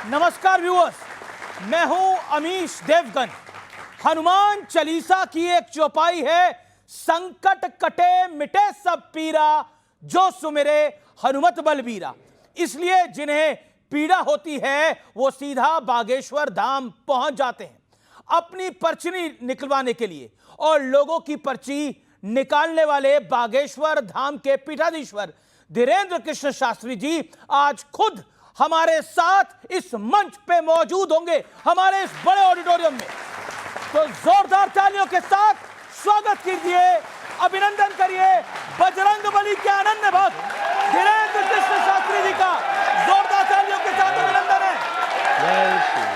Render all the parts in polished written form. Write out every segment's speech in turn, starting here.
नमस्कार व्यूअर्स, मैं हूं अमीश देवगन। हनुमान चालीसा की एक चौपाई है, संकट कटे मिटे सब पीरा, जो सुमिरे हनुमत बलबीरा। इसलिए जिन्हें पीड़ा होती है वो सीधा बागेश्वर धाम पहुंच जाते हैं अपनी पर्ची निकलवाने के लिए। और लोगों की पर्ची निकालने वाले बागेश्वर धाम के पीठाधीश्वर धीरेन्द्र कृष्ण शास्त्री जी आज खुद हमारे साथ इस मंच पे मौजूद होंगे, हमारे इस बड़े ऑडिटोरियम में। तो जोरदार तालियों के साथ स्वागत कीजिए, अभिनंदन करिए बजरंगबली के अनन्य भक्त धीरेन्द्र कृष्ण शास्त्री जी का। जोरदार तालियों के साथ अभिनंदन है। जय श्री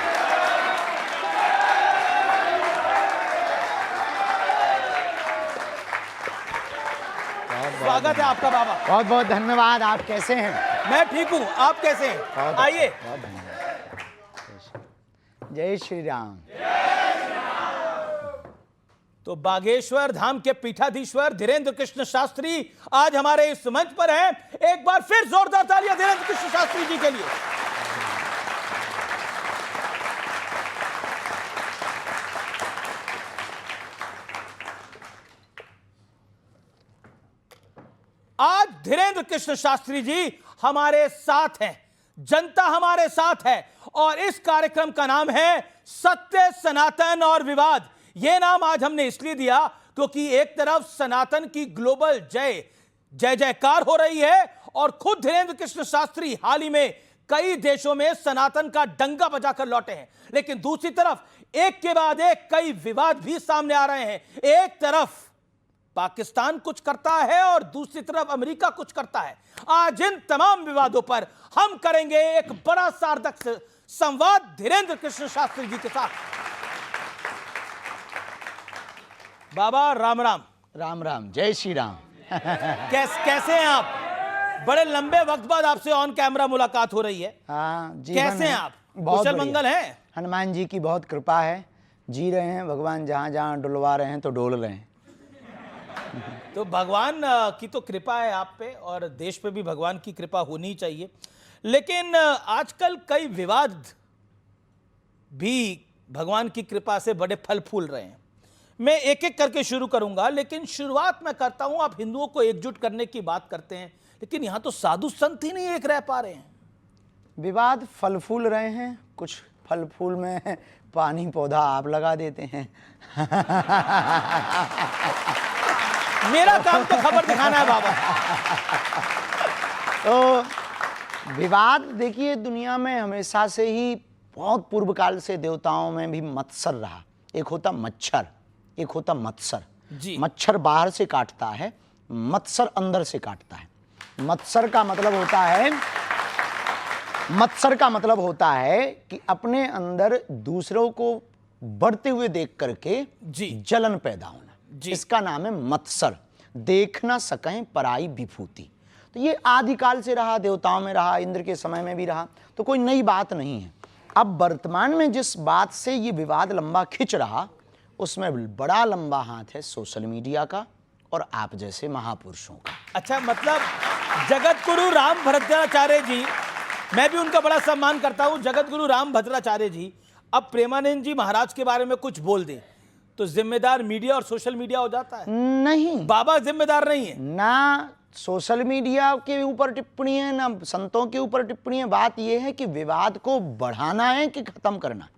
स्वागत है आपका बाबा। बहुत बहुत धन्यवाद। आप कैसे हैं? मैं ठीक हूं, आप कैसे हैं? आइए। बहुत धन्यवाद। जय श्री राम। तो बागेश्वर धाम के पीठाधीश्वर धीरेन्द्र कृष्ण शास्त्री आज हमारे इस मंच पर हैं। एक बार फिर जोरदार तालियां धीरेन्द्र कृष्ण शास्त्री जी के लिए। आज धीरेन्द्र कृष्ण शास्त्री जी हमारे साथ हैं, जनता हमारे साथ है, और इस कार्यक्रम का नाम है सत्य, सनातन और विवाद। यह नाम आज हमने इसलिए दिया क्योंकि एक तरफ सनातन की ग्लोबल जय जयकार हो रही है और खुद धीरेन्द्र कृष्ण शास्त्री हाल ही में कई देशों में सनातन का डंका बजाकर लौटे हैं, लेकिन दूसरी तरफ एक के बाद एक कई विवाद भी सामने आ रहे हैं। एक तरफ पाकिस्तान कुछ करता है और दूसरी तरफ अमेरिका कुछ करता है। आज इन तमाम विवादों पर हम करेंगे एक बड़ा सार्थक संवाद धीरेन्द्र कृष्ण शास्त्री जी के साथ। बाबा राम राम। राम राम। जय श्री राम। कैसे हैं आप? बड़े लंबे वक्त बाद आपसे ऑन कैमरा मुलाकात हो रही है। हाँ, कैसे हैं आप? कुशल मंगल हैं? हनुमान जी की बहुत कृपा है, जी रहे हैं। भगवान जहाँ जहाँ डुलवा रहे हैं तो डोल रहे हैं। तो भगवान की तो कृपा है आप पे, और देश पे भी भगवान की कृपा होनी चाहिए। लेकिन आजकल कई विवाद भी भगवान की कृपा से बड़े फल फूल रहे हैं। मैं एक एक करके शुरू करूंगा, लेकिन शुरुआत मैं करता हूं। आप हिंदुओं को एकजुट करने की बात करते हैं, लेकिन यहां तो साधु संत ही नहीं एक रह पा रहे हैं। विवाद फल फूल रहे हैं, कुछ फल फूल में पानी पौधा आप लगा देते हैं। मेरा काम तो खबर दिखाना है बाबा। तो विवाद देखिए, दुनिया में हमेशा से ही बहुत पूर्व काल से देवताओं में भी मत्सर रहा। एक होता मच्छर, एक होता मत्सर जी। मच्छर बाहर से काटता है, मत्सर अंदर से काटता है। मत्सर का मतलब होता है कि अपने अंदर दूसरों को बढ़ते हुए देख करके जी जलन पैदा होना, इसका नाम है मत्सर। देख ना सकें पराई विभूति। तो ये आदिकाल से रहा, देवताओं में रहा, इंद्र के समय में भी रहा, तो कोई नई बात नहीं है। अब वर्तमान में जिस बात से ये विवाद लंबा खिंच रहा, उसमें बड़ा लंबा हाथ है सोशल मीडिया का और आप जैसे महापुरुषों का। अच्छा, मतलब जगत गुरु राम भद्राचार्य जी, मैं भी उनका बड़ा सम्मान करता हूं, जगत गुरु राम भद्राचार्य जी अब प्रेमानंद जी महाराज के बारे में कुछ बोल दें तो जिम्मेदार मीडिया और सोशल मीडिया हो जाता है? नहीं, बाबा जिम्मेदार नहीं है। ना सोशल मीडिया के ऊपर टिप्पणी है, ना संतों के ऊपर टिप्पणी है। बात यह है कि विवाद को बढ़ाना है कि खत्म करना।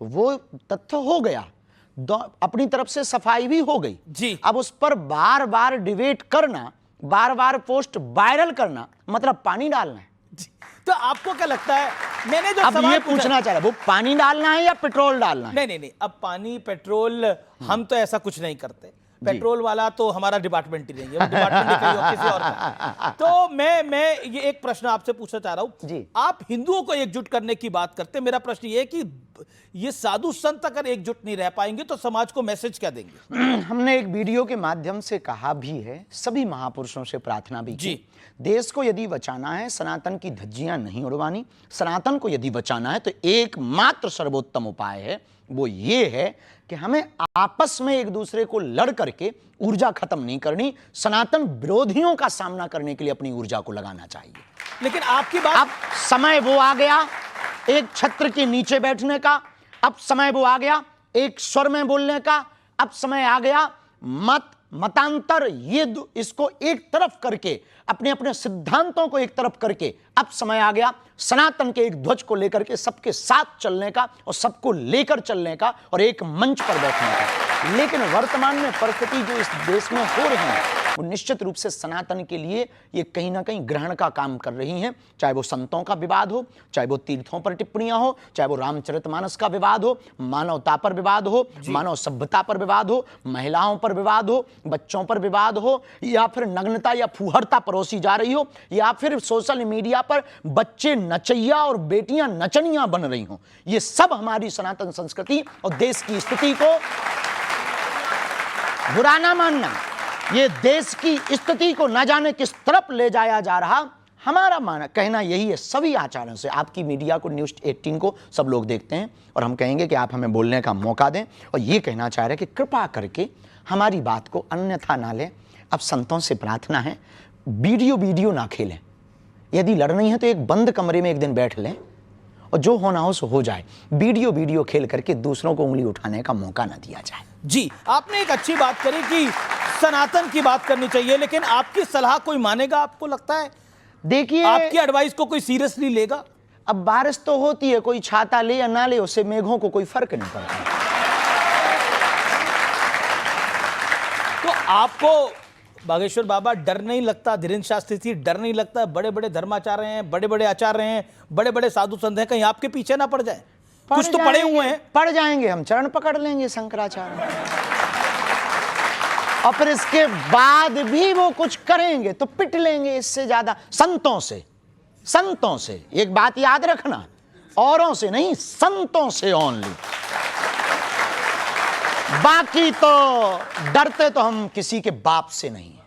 वो तथ्य हो गया, अपनी तरफ से सफाई भी हो गई जी। अब उस पर बार बार डिबेट करना, बार बार पोस्ट वायरल करना, मतलब पानी डालना है। तो आपको क्या लगता है, मैंने जो अब सवाल ये पूछना चाह रहा, वो पानी डालना है या पेट्रोल डालना है? नहीं, अब पानी पेट्रोल हम तो ऐसा कुछ नहीं करते। पेट्रोल वाला तो हमारा डिपार्टमेंट ही नहीं है, वो डिपार्टमेंट ही कहीं और किसी और का। तो मैं ये एक प्रश्न आपसे पूछना चाह रहा हूं जी। आप हिंदुओं को एकजुट करने की बात करते हैं। मेरा प्रश्न ये है कि ये साधु संत अगर एकजुट नहीं रह पाएंगे तो समाज को मैसेज क्या देंगे? हमने एक वीडियो के माध्यम से कहा भी है, सभी महापुरुषों से प्रार्थना भी की। देश को यदि बचाना है, सनातन की धज्जियां नहीं उड़वानी, सनातन को यदि बचाना है तो एकमात्र सर्वोत्तम उपाय है, वो ये है कि हमें आपस में एक दूसरे को लड़ करके ऊर्जा खत्म नहीं करनी, सनातन विरोधियों का सामना करने के लिए अपनी ऊर्जा को लगाना चाहिए। लेकिन आपकी बात, अब समय वो आ गया एक छत्र के नीचे बैठने का, अब समय वो आ गया एक स्वर में बोलने का, अब समय आ गया मतांतर, ये इसको एक तरफ करके, अपने अपने सिद्धांतों को एक तरफ करके, अब समय आ गया सनातन के एक ध्वज को लेकर के सबके साथ चलने का और सबको लेकर चलने का और एक मंच पर बैठने का। लेकिन वर्तमान में परिस्थिति जो इस देश में हो रही है वो निश्चित रूप से सनातन के लिए ये कहीं ना कहीं ग्रहण का काम कर रही हैं। चाहे वो संतों का विवाद हो, चाहे वो तीर्थों पर टिप्पणियां हो, चाहे वो रामचरितमानस का विवाद हो, मानवता पर विवाद हो, मानव सभ्यता पर विवाद हो, महिलाओं पर विवाद हो, बच्चों पर विवाद हो, या फिर नग्नता या फूहरता परोसी जा रही हो, या फिर सोशल मीडिया पर बच्चे नचैया और बेटियां नचनियां बन रही हो। ये सब हमारी सनातन संस्कृति और देश की स्थिति को बुरा ना मानना, ये देश की स्थिति को न जाने किस तरफ ले जाया जा रहा, हमारा कहना यही है। सभी आचार्यों से, आपकी मीडिया को, न्यूज़ 18 को सब लोग देखते हैं और हम कहेंगे कि आप हमें बोलने का मौका दें और ये कहना चाह रहे हैं कि कृपा करके हमारी बात को अन्यथा ना लें। अब संतों से प्रार्थना है, वीडियो ना खेलें। यदि लड़नी है तो एक बंद कमरे में एक दिन बैठ लें और जो होना हो सो हो जाए। वीडियो खेल करके दूसरों को उंगली उठाने का मौका ना दिया जाए। जी, आपने एक अच्छी बात करी कि सनातन की बात करनी चाहिए, लेकिन आपकी सलाह कोई मानेगा? आपको लगता है देखिए आपकी एडवाइस को कोई सीरियसली लेगा? अब बारिश तो होती है, कोई छाता ले या ना ले उससे मेघों को कोई फर्क नहीं पड़ता। तो आपको बागेश्वर बाबा डर नहीं लगता? धीरेन्द्र शास्त्री जी, डर नहीं लगता? बड़े बड़े धर्माचार्य हैं, बड़े बड़े आचार्य हैं, बड़े बड़े साधु संत हैं, कहीं आपके पीछे ना पड़ जाए? कुछ तो पड़े हुए हैं। पड़ जाएंगे, हम चरण पकड़ लेंगे शंकराचार्य, और फिर इसके बाद भी वो कुछ करेंगे तो पिट लेंगे। इससे ज्यादा संतों से एक बात याद रखना, औरों से नहीं, संतों से ओनली। बाकी तो डरते तो हम किसी के बाप से नहीं है।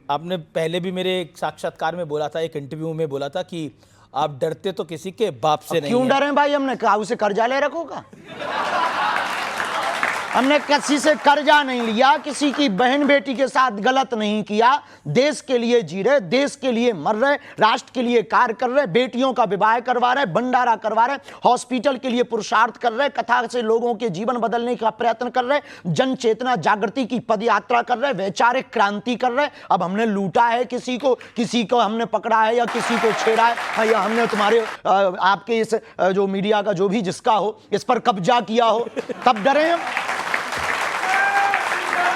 आपने पहले भी मेरे एक साक्षात्कार में बोला था, एक इंटरव्यू में बोला था कि आप डरते तो किसी के बाप से नहीं। क्यों डरें भाई? हमने कहा उसे कर्जा ले रखोगा? हमने किसी से कर्जा नहीं लिया, किसी की बहन बेटी के साथ गलत नहीं किया। देश के लिए जी रहे, देश के लिए मर रहे, राष्ट्र के लिए कार्य कर रहे, बेटियों का विवाह करवा रहे, भंडारा करवा रहे, हॉस्पिटल के लिए पुरुषार्थ कर रहे, कथा से लोगों के जीवन बदलने का प्रयत्न कर रहे, जन चेतना जागृति की पदयात्रा कर रहे, वैचारिक क्रांति कर रहे। अब हमने लूटा है किसी को हमने पकड़ा है या किसी को छेड़ा है या हमने तुम्हारे आपके इस जो मीडिया का जो भी जिसका हो इस पर कब्जा किया हो, तब डरे हम।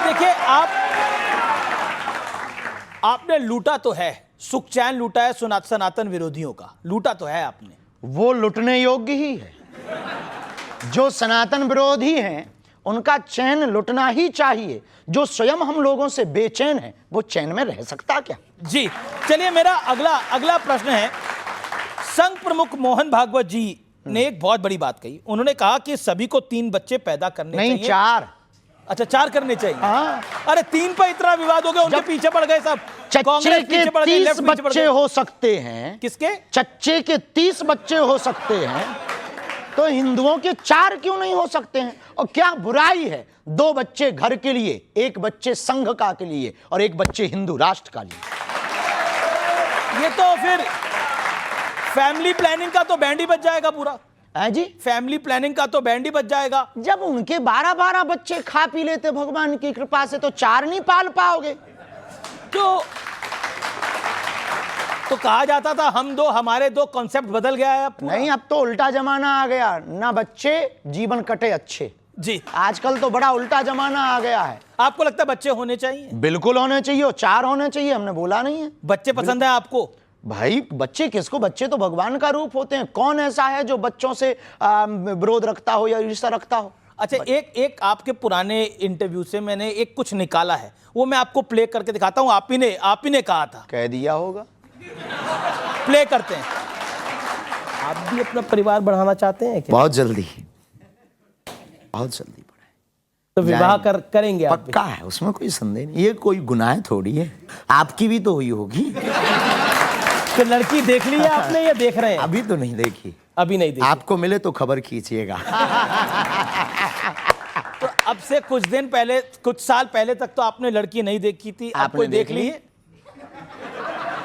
देखिए, आपने लूटा तो है, सुख चैन लूटा है सनातन विरोधियों का, लूटा तो है आपने। वो लुटने योग्य ही है। जो सनातन विरोधी हैं उनका चैन लुटना ही चाहिए। जो स्वयं हम लोगों से बेचैन है वो चैन में रह सकता क्या? जी, चलिए, मेरा अगला प्रश्न है। संघ प्रमुख मोहन भागवत जी ने एक बहुत बड़ी बात कही। उन्होंने कहा कि सभी को 3 बच्चे पैदा करने चाहिए। नहीं, 4। अच्छा, 4 करने चाहिए। हाँ। अरे 3 पर इतना विवाद हो गया, उनके पीछे पड़ गए सब। चच्चे के 30 बच्चे हो सकते हैं। किसके? चच्चे के 30 बच्चे हो सकते हैं, तो हिंदुओं के 4 क्यों नहीं हो सकते हैं? और क्या बुराई है 2 बच्चे घर के लिए, 1 बच्चे संघ का के लिए और 1 बच्चे हिंदू राष्ट्र का लिए? ये तो फिर फैमिली प्लानिंग का तो बैंड ही बच जाएगा पूरा। है जी, फैमिली प्लानिंग का तो बैंड ही बच जाएगा। जब उनके 12-12 बच्चे खा पी लेते भगवान की कृपा से, तो 4 नहीं पाल पाओगे? तो कहा जाता था हम 2, हमारे 2, कॉन्सेप्ट बदल गया है अब पूरा। नहीं, अब तो उल्टा जमाना आ गया, ना बच्चे जीवन कटे अच्छे। जी, आजकल तो बड़ा उल्टा जमाना आ गया है। आपको लगता है बच्चे होने चाहिए? बिल्कुल होने चाहिए, और 4 होने चाहिए, हमने बोला नहीं है। बच्चे पसंद है आपको? भाई बच्चे किसको? बच्चे तो भगवान का रूप होते हैं। कौन ऐसा है जो बच्चों से विरोध रखता हो या ईर्ष्या रखता हो? अच्छा, एक आपके पुराने इंटरव्यू से मैंने एक कुछ निकाला है, वो मैं आपको प्ले करके दिखाता हूं। आप ही ने कहा था। कह दिया होगा। प्ले करते हैं। आप भी अपना परिवार बढ़ाना चाहते हैं क्या? बहुत जल्दी बढ़ाए तो विवाह करेंगे आप? पक्का है, उसमें कोई संदेह नहीं। ये कोई गुनाह थोड़ी है। आपकी भी तो हुई होगी। तो लड़की देख ली है आपने या देख रहे हैं? अभी तो नहीं देखी। अभी नहीं देखी। आपको मिले तो खबर खींचिएगा। तो अब से कुछ दिन पहले, कुछ साल पहले तक तो आपने लड़की नहीं देखी थी, आप आपने कोई देख देख ली ली? है?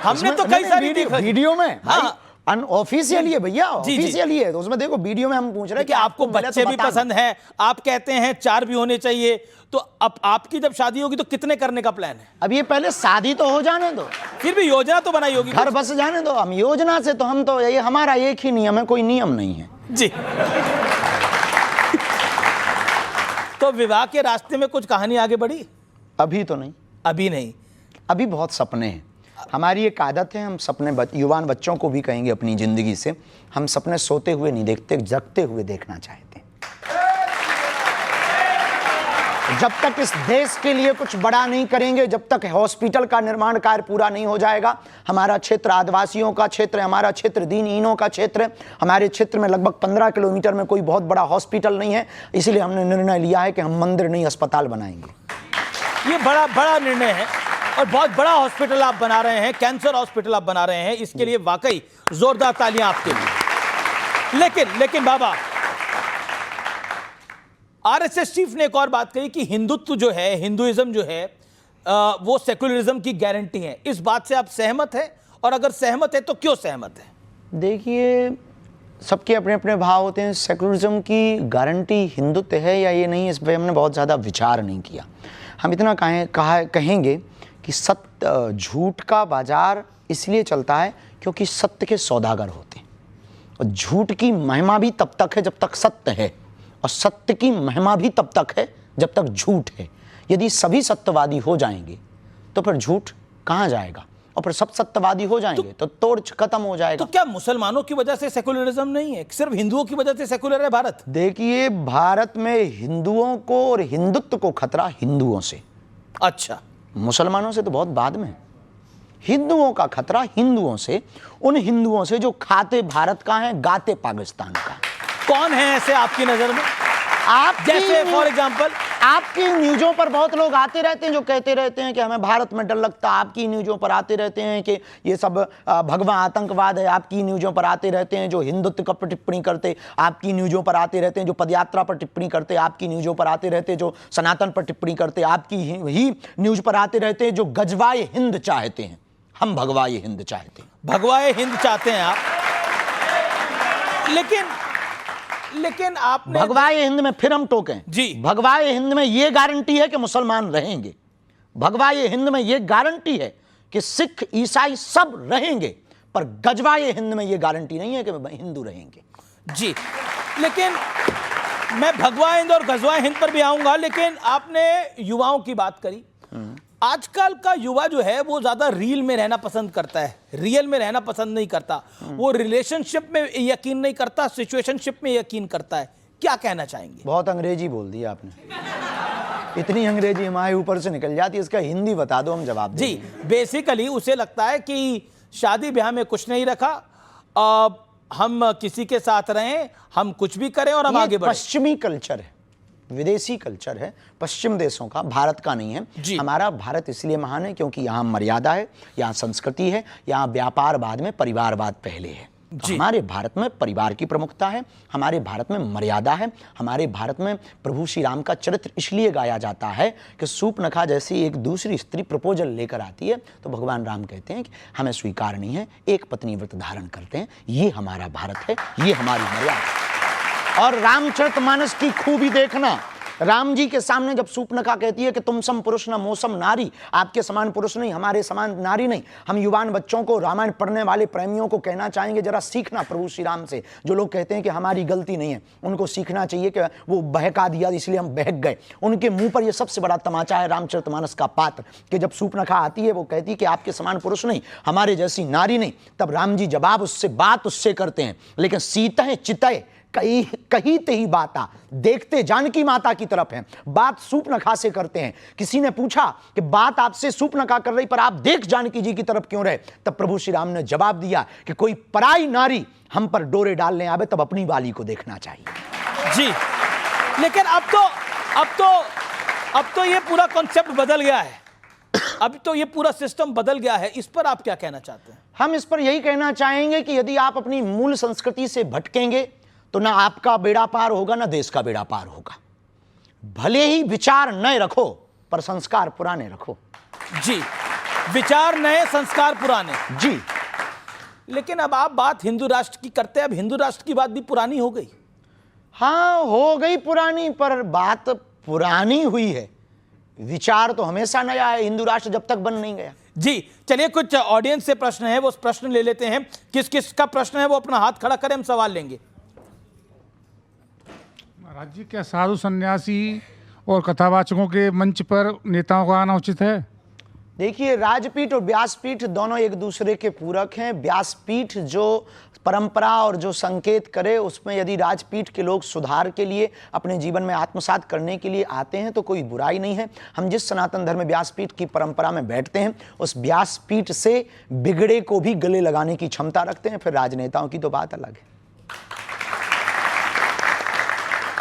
हमने तो कई सारी देखी। वीडियो में हाँ, अनऑफिशियली है भैया, जी, जी। ऑफिशियली है, तो उसमें देखो वीडियो में हम पूछ रहे हैं कि आपको मिले बच्चे तो भी बता दो। पसंद है, आप कहते हैं 4 भी होने चाहिए, तो अब आपकी जब शादी होगी तो कितने करने का प्लान है? अब ये पहले शादी तो हो जाने दो, फिर भी योजना तो बनाई होगी घर बस जाने दो। हम योजना से तो हम तो ये हमारा एक ही नियम है, कोई नियम नहीं है जी। तो विवाह के रास्ते में कुछ कहानी आगे बढ़ी? अभी तो नहीं, अभी नहीं। अभी बहुत सपने हैं। हमारी एक आदत है, हम सपने युवान बच्चों को भी कहेंगे अपनी जिंदगी से, हम सपने सोते हुए नहीं देखते, जगते हुए देखना चाहते हैं। जब तक इस देश के लिए कुछ बड़ा नहीं करेंगे, जब तक हॉस्पिटल का निर्माण कार्य पूरा नहीं हो जाएगा, हमारा क्षेत्र आदिवासियों का क्षेत्र है, हमारा क्षेत्र दीनहीनों का क्षेत्र है, हमारे क्षेत्र में लगभग 15 किलोमीटर में कोई बहुत बड़ा हॉस्पिटल नहीं है, इसलिए हमने निर्णय लिया है कि हम मंदिर नहीं अस्पताल बनाएंगे। ये बड़ा बड़ा निर्णय है और बहुत बड़ा हॉस्पिटल आप बना रहे हैं, कैंसर हॉस्पिटल आप बना रहे हैं, इसके लिए वाकई जोरदार तालियां आपके लिए। लेकिन बाबा, आरएसएस चीफ ने एक और बात कही कि हिंदुत्व जो है, हिंदुइज्म जो है, वो सेकुलरिज्म की गारंटी है। इस बात से आप सहमत हैं? और अगर सहमत है तो क्यों सहमत है? देखिए, सबके अपने अपने भाव होते हैं। सेकुलरिज्म की गारंटी हिंदुत्व है या ये नहीं, इस पर हमने बहुत ज़्यादा विचार नहीं किया। हम इतना कहेंगे कि सत्य, झूठ का बाजार इसलिए चलता है क्योंकि सत्य के सौदागर होते हैं, और झूठ की महिमा भी तब तक है जब तक सत्य है, और सत्य की महिमा भी तब तक है जब तक झूठ है। यदि सभी सत्यवादी हो जाएंगे तो फिर झूठ कहाँ जाएगा, और फिर सब सत्यवादी हो जाएंगे तो तोड़ खत्म हो जाएगा। तो क्या मुसलमानों की वजह से सेकुलरिज्म नहीं है, सिर्फ हिंदुओं की वजह से सेकुलर है भारत? देखिए, भारत में हिंदुओं को और हिंदुत्व को खतरा हिंदुओं से, अच्छा, मुसलमानों से तो बहुत बाद में। हिंदुओं का खतरा हिंदुओं से, उन हिंदुओं से जो खाते भारत का है, गाते पाकिस्तान का। कौन है ऐसे आपकी नजर में? आप जैसे फॉर एग्जांपल आपकी न्यूज़ों पर बहुत लोग आते रहते हैं जो कहते रहते हैं कि हमें भारत में डर लगता है। आपकी न्यूज़ों पर आते रहते हैं कि ये सब भगवा आतंकवाद है। आपकी न्यूज़ों पर आते रहते हैं जो हिंदुत्व पर टिप्पणी करते, आपकी न्यूज़ों पर आते रहते हैं जो पदयात्रा पर टिप्पणी करते, आपकी न्यूज़ों पर आते रहते हैं जो सनातन पर टिप्पणी करते, आपकी ही न्यूज़ पर आते रहते हैं जो गजवाए हिंद चाहते हैं। हम भगवाए हिंद चाहते हैं। भगवाए हिंद चाहते हैं आप, लेकिन आपने भगवाए हिंद में फिर हम टोकें जी। भगवाए हिंद में यह गारंटी है कि मुसलमान रहेंगे, भगवाए हिंद में यह गारंटी है कि सिख ईसाई सब रहेंगे, पर गजवाए हिंद में यह गारंटी नहीं है कि हिंदू रहेंगे। जी, लेकिन मैं भगवा हिंद और गजवा हिंद पर भी आऊंगा, लेकिन आपने युवाओं की बात करी। आजकल का युवा जो है वो ज्यादा रील में रहना पसंद करता है, रियल में रहना पसंद नहीं करता। वो रिलेशनशिप में यकीन नहीं करता, सिचुएशनशिप में यकीन करता है। क्या कहना चाहेंगे? बहुत अंग्रेजी बोल दी आपने, इतनी अंग्रेजी हमारे ऊपर से निकल जाती है, इसका हिंदी बता दो, हम जवाब देंगे। जी, बेसिकली उसे लगता है कि शादी ब्याह में कुछ नहीं रखा, हम किसी के साथ रहें, हम कुछ भी करें और हम आगे बढ़ें। पश्चिमी कल्चर है, विदेशी कल्चर है, पश्चिम देशों का, भारत का नहीं है। हमारा भारत इसलिए महान है क्योंकि यहाँ मर्यादा है, यहाँ संस्कृति है, यहाँ व्यापार बाद में परिवारवाद पहले है। तो हमारे भारत में परिवार की प्रमुखता है, हमारे भारत में मर्यादा है, हमारे भारत में प्रभु श्री राम का चरित्र इसलिए गाया जाता है कि सूर्पनखा जैसी एक दूसरी स्त्री प्रपोजल लेकर आती है तो भगवान राम कहते हैं कि हमें स्वीकार नहीं है, एक पत्नी व्रत धारण करते हैं। ये हमारा भारत है, ये हमारी मर्यादा है। और रामचरितमानस की खूबी देखना, राम जी के सामने जब सूर्पनखा कहती है कि तुम सम पुरुष न मोसम नारी, आपके समान पुरुष नहीं, हमारे समान नारी नहीं, हम युवान बच्चों को, रामायण पढ़ने वाले प्रेमियों को कहना चाहेंगे, जरा सीखना प्रभु श्री राम से। जो लोग कहते हैं कि हमारी गलती नहीं है, उनको सीखना चाहिए कि वो बहका दिया इसलिए हम बहक गए। उनके मुंह पर यह सबसे बड़ा तमाचा है रामचरितमानस का पात्र कि जब सूर्पनखा आती है वो कहती है कि आपके समान पुरुष नहीं, हमारे जैसी नारी नहीं, तब राम जी जवाब बात उससे करते हैं, लेकिन सीते चितय कही ते ही बाता, देखते जानकी माता की तरफ है, बात सूर्पनखा से करते हैं। किसी ने पूछा कि बात आपसे सूर्पनखा कर रही पर आप देख जानकी जी की तरफ क्यों रहे, तब प्रभु श्री राम ने जवाब दिया कि कोई पराई नारी हम पर डोरे डालने आवे तब अपनी वाली को देखना चाहिए। जी, लेकिन अब तो ये पूरा कॉन्सेप्ट बदल गया है, अब तो ये पूरा सिस्टम बदल गया है। इस पर आप क्या कहना चाहते हैं? हम इस पर यही कहना चाहेंगे कि यदि आप अपनी मूल संस्कृति से भटकेंगे तो ना आपका बेड़ा पार होगा, ना देश का बेड़ा पार होगा। भले ही विचार नए रखो पर संस्कार पुराने रखो। जी, विचार नए, संस्कार पुराने। जी, लेकिन अब आप बात हिंदू राष्ट्र की करते हैं, अब हिंदू राष्ट्र की बात भी पुरानी हो गई। हाँ हो गई पुरानी, पर बात पुरानी हुई है, विचार तो हमेशा नया है, हिंदू राष्ट्र जब तक बन नहीं गया। जी, चलिए कुछ ऑडियंस से प्रश्न है, वो प्रश्न ले लेते हैं। किस किस का प्रश्न है वो अपना हाथ खड़ा करें, हम सवाल लेंगे। महाराज जी, क्या साधु सन्यासी और कथावाचकों के मंच पर नेताओं का आना उचित है? देखिए, राजपीठ और व्यासपीठ दोनों एक दूसरे के पूरक हैं। व्यासपीठ जो परंपरा और जो संकेत करे, उसमें यदि राजपीठ के लोग सुधार के लिए, अपने जीवन में आत्मसात करने के लिए आते हैं तो कोई बुराई नहीं है। हम जिस सनातन धर्म व्यासपीठ की परंपरा में बैठते हैं, उस व्यासपीठ से बिगड़े को भी गले लगाने की क्षमता रखते हैं। फिर राजनेताओं की तो बात अलग है।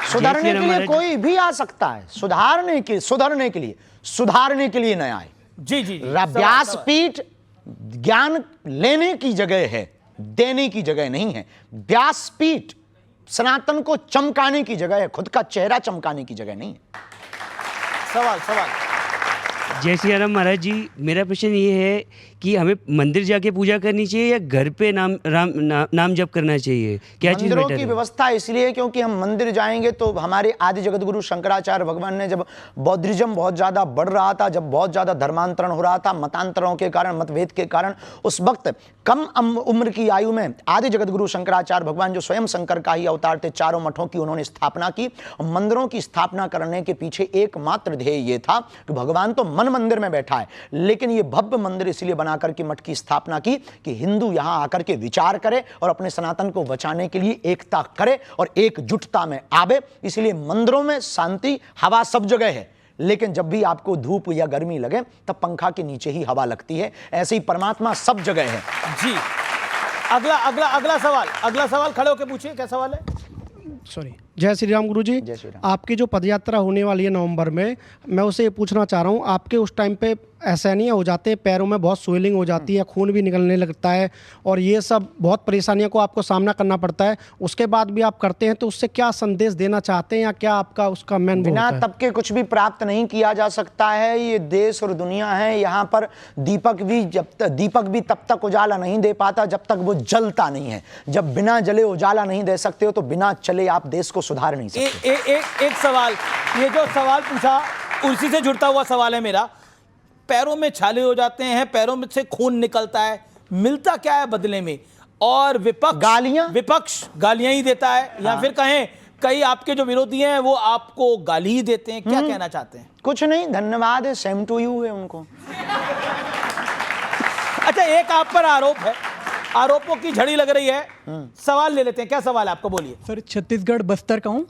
सुधारने के लिए कोई भी आ सकता है, सुधारने के लिए नया है। जी जी, व्यासपीठ ज्ञान लेने की जगह है, देने की जगह नहीं है। व्यासपीठ सनातन को चमकाने की जगह है, खुद का चेहरा चमकाने की जगह नहीं है। सवाल जय श्री राम महाराज जी, मेरा प्रश्न ये है कि हमें मंदिर जाके पूजा करनी चाहिए या घर पे नाम जप करना चाहिए? क्या चीज़ मंदिरों बेटर की है? व्यवस्था इसलिए क्योंकि हम मंदिर जाएंगे तो हमारे आदि जगत गुरु शंकराचार्य भगवान ने, जब बौद्धिज्म बहुत ज्यादा बढ़ रहा था, जब बहुत ज्यादा धर्मांतरण हो रहा था मतांतरों के कारण, मतभेद के कारण, उस वक्त कम उम्र की आयु में आदि जगत गुरु शंकराचार्य भगवान, जो स्वयं शंकर का ही अवतार थे, चारों मठों की उन्होंने स्थापना की। मंदिरों की स्थापना करने के पीछे एकमात्र ध्येय ये था कि भगवान तो मन मंदिर में बैठा है, लेकिन ये भव्य मंदिर इसलिए बनाकर के मठ की स्थापना की कि हिंदू यहां आकर के विचार करे और अपने सनातन को बचाने के लिए एकता करे और एकजुटता में आवे। इसलिए मंदिरों में शांति, हवा सब जगह है, लेकिन जब भी आपको धूप या गर्मी लगे तब पंखा के नीचे ही हवा लगती है। ऐसे ही परमात्मा सब जगह है। जी, अगला सवाल खड़े होकर पूछिए, क्या सवाल है? सॉरी, जय श्री राम गुरु जी। जय श्री राम। आपकी जो पदयात्रा होने वाली है नवंबर में, मैं उसे ये पूछना चाह रहा हूँ, आपके उस टाइम पे असहनीय हो जाते हैं, पैरों में बहुत स्वेलिंग हो जाती है, खून भी निकलने लगता है और ये सब बहुत परेशानियों को आपको सामना करना पड़ता है, उसके बाद भी आप करते हैं, तो उससे क्या संदेश देना चाहते हैं या क्या आपका उसका मेन? बिना तप के कुछ भी प्राप्त नहीं किया जा सकता है। ये देश और दुनिया है, यहाँ पर दीपक भी तब तक उजाला नहीं दे पाता जब तक वो जलता नहीं है। जब बिना जले उजाला नहीं दे सकते हो तो बिना चले आप देश को सुधार नहीं सकते। एक सवाल, ये जो सवाल पूछा उसी से जुड़ता हुआ सवाल है मेरा। पैरों में छाले हो जाते हैं, पैरों में से खून निकलता है, मिलता क्या है बदले में? और विपक्ष गालियां ही देता है, या फिर कहें कई आपके जो विरोधी हैं वो आपको गाली ही देते हैं। क्या कहना चाहते हैं? कुछ नहीं, धन्यवाद है, सेम टू यू है उनको। अच्छा, एक आप पर आरोप है, आरोपों की झड़ी लग रही है, सवाल ले लेते हैं। क्या सवाल है आपका, बोलिए। सर, छत्तीसगढ़ बस्तर का हूँ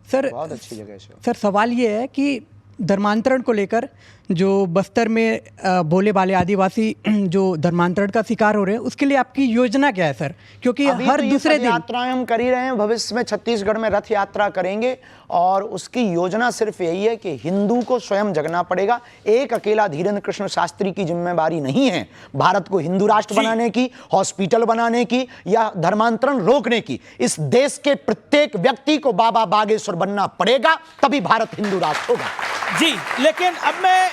सर। बहुत अच्छी जगह है सर, सवाल ये है कि धर्मांतरण को लेकर जो बस्तर में भोले भाले आदिवासी जो धर्मांतरण का शिकार हो रहे हैं, उसके लिए आपकी योजना क्या है सर? क्योंकि हर दूसरे दिन यात्राएं हम कर ही रहे हैं, भविष्य में छत्तीसगढ़ में रथ यात्रा करेंगे और उसकी योजना सिर्फ यही है कि हिंदू को स्वयं जगना पड़ेगा। एक अकेला धीरेन्द्र कृष्ण शास्त्री की जिम्मेदारी नहीं है भारत को हिंदू राष्ट्र बनाने की, हॉस्पिटल बनाने की या धर्मांतरण रोकने की। इस देश के प्रत्येक व्यक्ति को बाबा बागेश्वर बनना पड़ेगा, तभी भारत हिंदू राष्ट्र होगा। जी, लेकिन अब मैं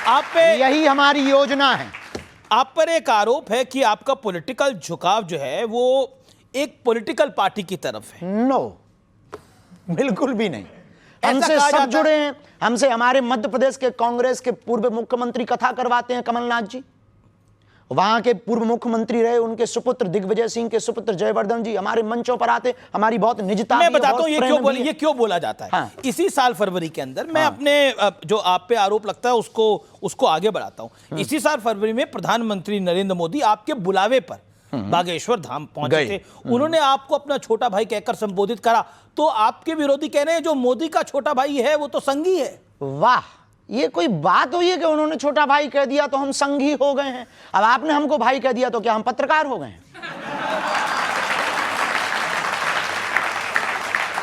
आप पे, यही हमारी योजना है। आप पर एक आरोप है कि आपका पॉलिटिकल झुकाव जो है वो एक पॉलिटिकल पार्टी की तरफ है। नो, बिल्कुल भी नहीं। हमसे सब जुड़े हैं। हमसे हमारे मध्य प्रदेश के कांग्रेस के पूर्व मुख्यमंत्री कथा करवाते हैं, कमलनाथ जी। वहां के पूर्व मुख्यमंत्री रहे, उनके सुपुत्र दिग्विजय सिंह के सुपुत्र जयवर्धन जी हमारे मंचों पर आते। हमारी बहुत निजता, मैं बताता हूं ये क्यों बोला जाता है। हाँ। इसी साल फरवरी के अंदर मैं अपने जो आप पे आरोप लगता है उसको आगे बढ़ाता हूं। इसी साल फरवरी में प्रधानमंत्री नरेंद्र मोदी आपके बुलावे पर बागेश्वर धाम पहुंचे थे। उन्होंने आपको अपना छोटा भाई कहकर संबोधित करा, तो आपके विरोधी कह रहे हैं जो मोदी का छोटा भाई है वो तो संघी है। वाह, ये कोई बात हुई है कि उन्होंने छोटा भाई कह दिया तो हम संघी हो गए हैं? अब आपने हमको भाई कह दिया तो क्या हम पत्रकार हो गए हैं?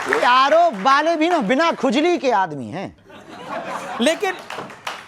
ये आरोप वाले भी ना बिना खुजली के आदमी हैं। लेकिन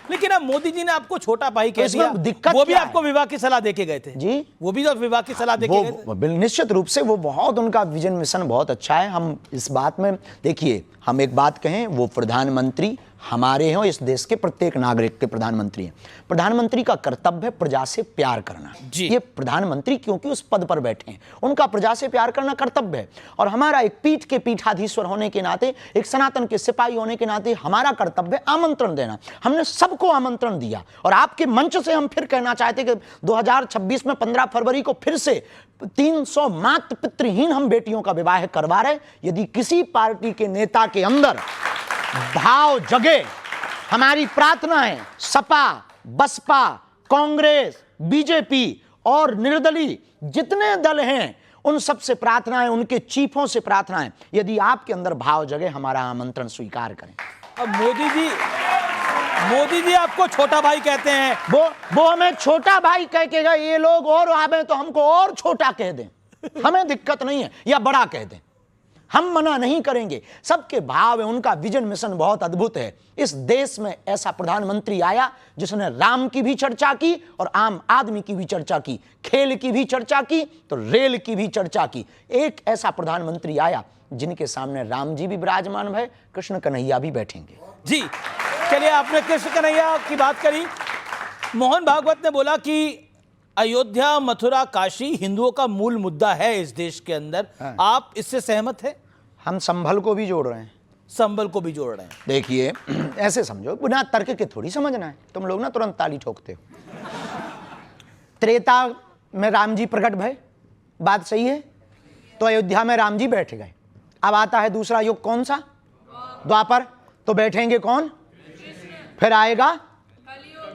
लेकिन अब मोदी जी ने आपको छोटा भाई कह इसमें दिया, दिक्कत वो भी क्या आपको विवाह की सलाह देके गए थे जी? वो भी तो विवाह की सलाह देके गए थे। निश्चित रूप से वो बहुत, उनका विजन मिशन बहुत अच्छा है। हम इस बात में देखिए, हम एक बात कहें, वो प्रधानमंत्री हमारे हैं, इस देश के प्रत्येक नागरिक के प्रधानमंत्री हैं। प्रधानमंत्री का कर्तव्य है प्रजा से प्यार करना जी। ये प्रधानमंत्री क्योंकि उस पद पर बैठे हैं, उनका प्रजा से प्यार करना कर्तव्य है। और हमारा एक पीठ के पीठाधीश्वर होने के नाते, एक सनातन के सिपाही होने के नाते हमारा कर्तव्य आमंत्रण देना। हमने सबको आमंत्रण दिया और आपके मंच से हम फिर कहना चाहते कि 2026 में 15 फरवरी को फिर से 300 मातृ पितृहीन हम बेटियों का विवाह करवा रहे। यदि किसी पार्टी के नेता के अंदर भाव जगे, हमारी प्रार्थना है सपा, बसपा, कांग्रेस, बीजेपी और निर्दलीय जितने दल हैं, उन सब से प्रार्थना है, उनके चीफों से प्रार्थना है, यदि आपके अंदर भाव जगे हमारा आमंत्रण स्वीकार करें। अब मोदी जी आपको छोटा भाई कहते हैं, वो हमें छोटा भाई कह के गए, ये लोग और आवे तो हमको और छोटा कह दें, हमें दिक्कत नहीं है, या बड़ा कह दें, हम मना नहीं करेंगे। सबके भाव है, उनका विजन मिशन बहुत अद्भुत है। इस देश में ऐसा प्रधानमंत्री आया जिसने राम की भी चर्चा की और आम आदमी की भी चर्चा की, खेल की भी चर्चा की तो रेल की भी चर्चा की। एक ऐसा प्रधानमंत्री आया जिनके सामने राम जी भी विराजमान है, कृष्ण कन्हैया भी बैठेंगे। जी चलिए, आपने कृष्ण कन्हैया की बात करी। मोहन भागवत ने बोला कि अयोध्या, मथुरा, काशी हिंदुओं का मूल मुद्दा है इस देश के अंदर। आप इससे सहमत हैं? हम संभल को भी जोड़ रहे हैं, संभल को भी जोड़ रहे हैं। देखिए ऐसे समझो, बिना तर्क के थोड़ी समझना है। तुम लोग ना तुरंत ताली ठोकते हो। त्रेता में राम जी प्रकट भय, बात सही है, तो अयोध्या में राम जी बैठ गए। अब आता है दूसरा युग, कौन सा? द्वापर, तो बैठेंगे कौन? फिर आएगा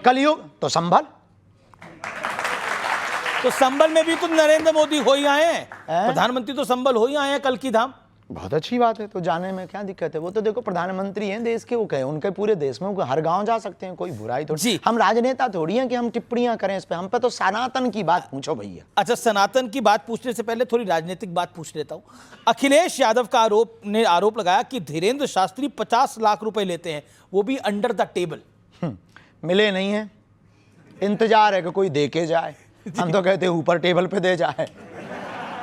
कलयुग, तो संभल। तो संभल में भी तो नरेंद्र मोदी हो ही आए हैं, प्रधानमंत्री तो संभल हो ही आए हैं, कल की धाम। बहुत अच्छी बात है, तो जाने में क्या दिक्कत है? वो तो देखो प्रधानमंत्री हैं देश के, वो कहे उनके पूरे देश में, वो हर गांव जा सकते हैं, कोई बुराई तो जी। हम राजनेता थोड़ी हैं कि हम टिप्पणियां करें इस पे। हम पे तो सनातन की बात पूछो भैया। अच्छा, सनातन की बात पूछने से पहले थोड़ी राजनीतिक बात पूछ लेता हूं। अखिलेश यादव का आरोप लगाया कि धीरेन्द्र शास्त्री 50 लाख रुपए लेते हैं, वो भी अंडर द टेबल। मिले नहीं है, इंतजार है कि कोई दे के जाए। हम तो कहते हैं ऊपर टेबल पे दे जाए,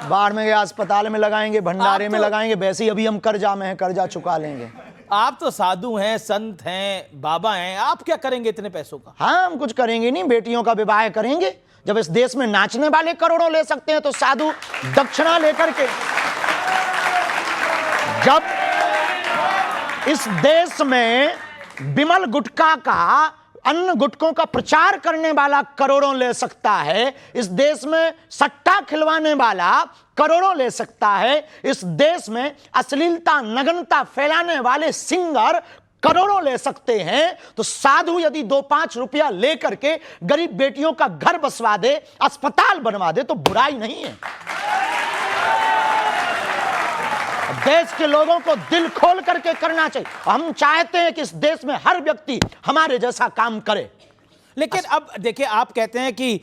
बाढ़ में गए अस्पताल में लगाएंगे, भंडारे में लगाएंगे, वैसे ही अभी हम कर्जा में हैं, कर्जा चुका लेंगे। आप तो साधु हैं, संत हैं, बाबा हैं, आप क्या करेंगे इतने पैसों का? हाँ, हम कुछ करेंगे नहीं, बेटियों का विवाह करेंगे। जब इस देश में नाचने वाले करोड़ों ले सकते हैं तो साधु दक्षिणा लेकर के, जब इस देश में विमल गुटखा का, अन्य गुटकों का प्रचार करने वाला करोड़ों ले सकता है, इस देश में सट्टा खिलवाने वाला करोड़ों ले सकता है, इस देश में अश्लीलता, नग्नता फैलाने वाले सिंगर करोड़ों ले सकते हैं, तो साधु यदि 2-5 रुपया लेकर के गरीब बेटियों का घर बसवा दे, अस्पताल बनवा दे, तो बुराई नहीं है। देश के लोगों को दिल खोल करके करना चाहिए। हम चाहते हैं कि इस देश में हर व्यक्ति हमारे जैसा काम करे। लेकिन अब देखिए, आप कहते हैं कि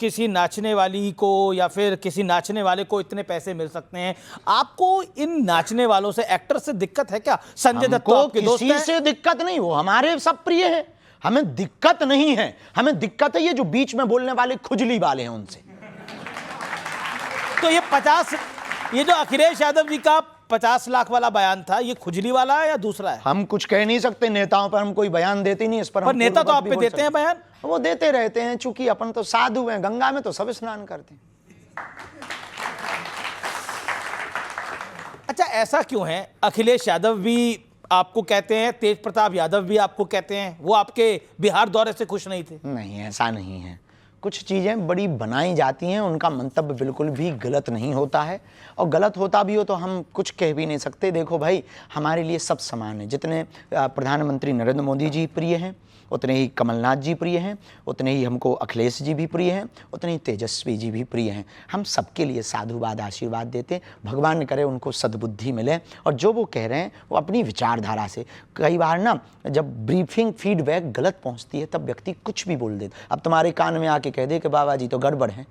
किसी नाचने वाली को या फिर किसी नाचने वाले को इतने पैसे मिल सकते हैं। आपको इन नाचने वालों से, एक्टर से दिक्कत है क्या? संजय दत्त तो आपके दोस्त हैं। किसी से दिक्कत नहीं, वो हमारे सब प्रिय हैं, हमें दिक्कत नहीं है। हमें दिक्कत है ये जो बीच में बोलने वाले खुजली वाले हैं, उनसे। तो ये जो अखिलेश यादव जी का 50 लाख वाला बयान था, ये खुजली वाला है या दूसरा है? हम कुछ कह नहीं सकते, नेताओं पर हम कोई बयान देते नहीं, इस पर पर नेता तो आप पे देते हैं बयान। वो देते रहते हैं, चूंकि अपन तो साधु हैं, गंगा में तो सब स्नान करते हैं। अच्छा, ऐसा क्यों है? अखिलेश यादव भी आपको कहते हैं, तेज प्रताप यादव भी आपको कहते हैं, वो आपके बिहार दौरे से खुश नहीं थे। नहीं, ऐसा नहीं है। कुछ चीज़ें बड़ी बनाई जाती हैं, उनका मंतव्य बिल्कुल भी गलत नहीं होता है, और गलत होता भी हो तो हम कुछ कह भी नहीं सकते। देखो भाई, हमारे लिए सब समान है। जितने प्रधानमंत्री नरेंद्र मोदी जी प्रिय हैं, उतने ही कमलनाथ जी प्रिय हैं, उतने ही हमको अखिलेश जी भी प्रिय हैं, उतने ही तेजस्वी जी भी प्रिय हैं। हम सबके लिए साधुवाद आशीर्वाद देते हैं। भगवान ने करे उनको सद्बुद्धि मिले, और जो वो कह रहे हैं वो अपनी विचारधारा से। कई बार ना जब ब्रीफिंग फीडबैक गलत पहुंचती है तब व्यक्ति कुछ भी बोल देता। अब तुम्हारे कान में आके कह दे कि बाबा जी तो गड़बड़ है,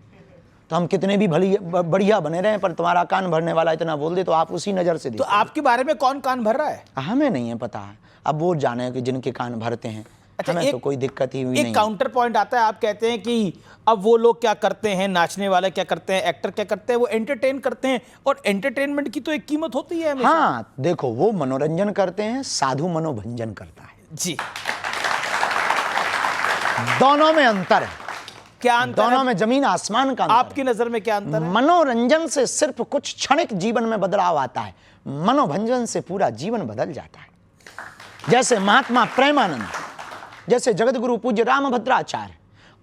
तो हम कितने भी बढ़िया बने रहे, पर तुम्हारा कान भरने वाला इतना बोल दे तो आप उसी नज़र से तो आपके बारे में कौन कान भर रहा है? हमें नहीं है पता। अब वो जाने कि जिनके कान भरते हैं, हमें तो कोई दिक्कत ही हुई एक नहीं। काउंटर पॉइंट आता है, आप कहते हैं कि अब वो लोग क्या करते हैं, नाचने वाले क्या करते हैं, एक्टर क्या करते हैं, वो एंटरटेन करते हैं, और एंटरटेनमेंट की तो एक कीमत होती है हमेशा। हाँ देखो, वो मनोरंजन करते हैं, साधु मनोभंजन करता है। जी, दोनों में अंतर है, क्या अंतर दोनों है? में जमीन आसमान का अंतर आपकी नजर में क्या अंतर है। है? मनोरंजन से सिर्फ कुछ क्षणिक जीवन में बदलाव आता है, मनोभंजन से पूरा जीवन बदल जाता है। जैसे महात्मा प्रेमानंद, जैसे जगतगुरु पूज्य रामभद्राचार्य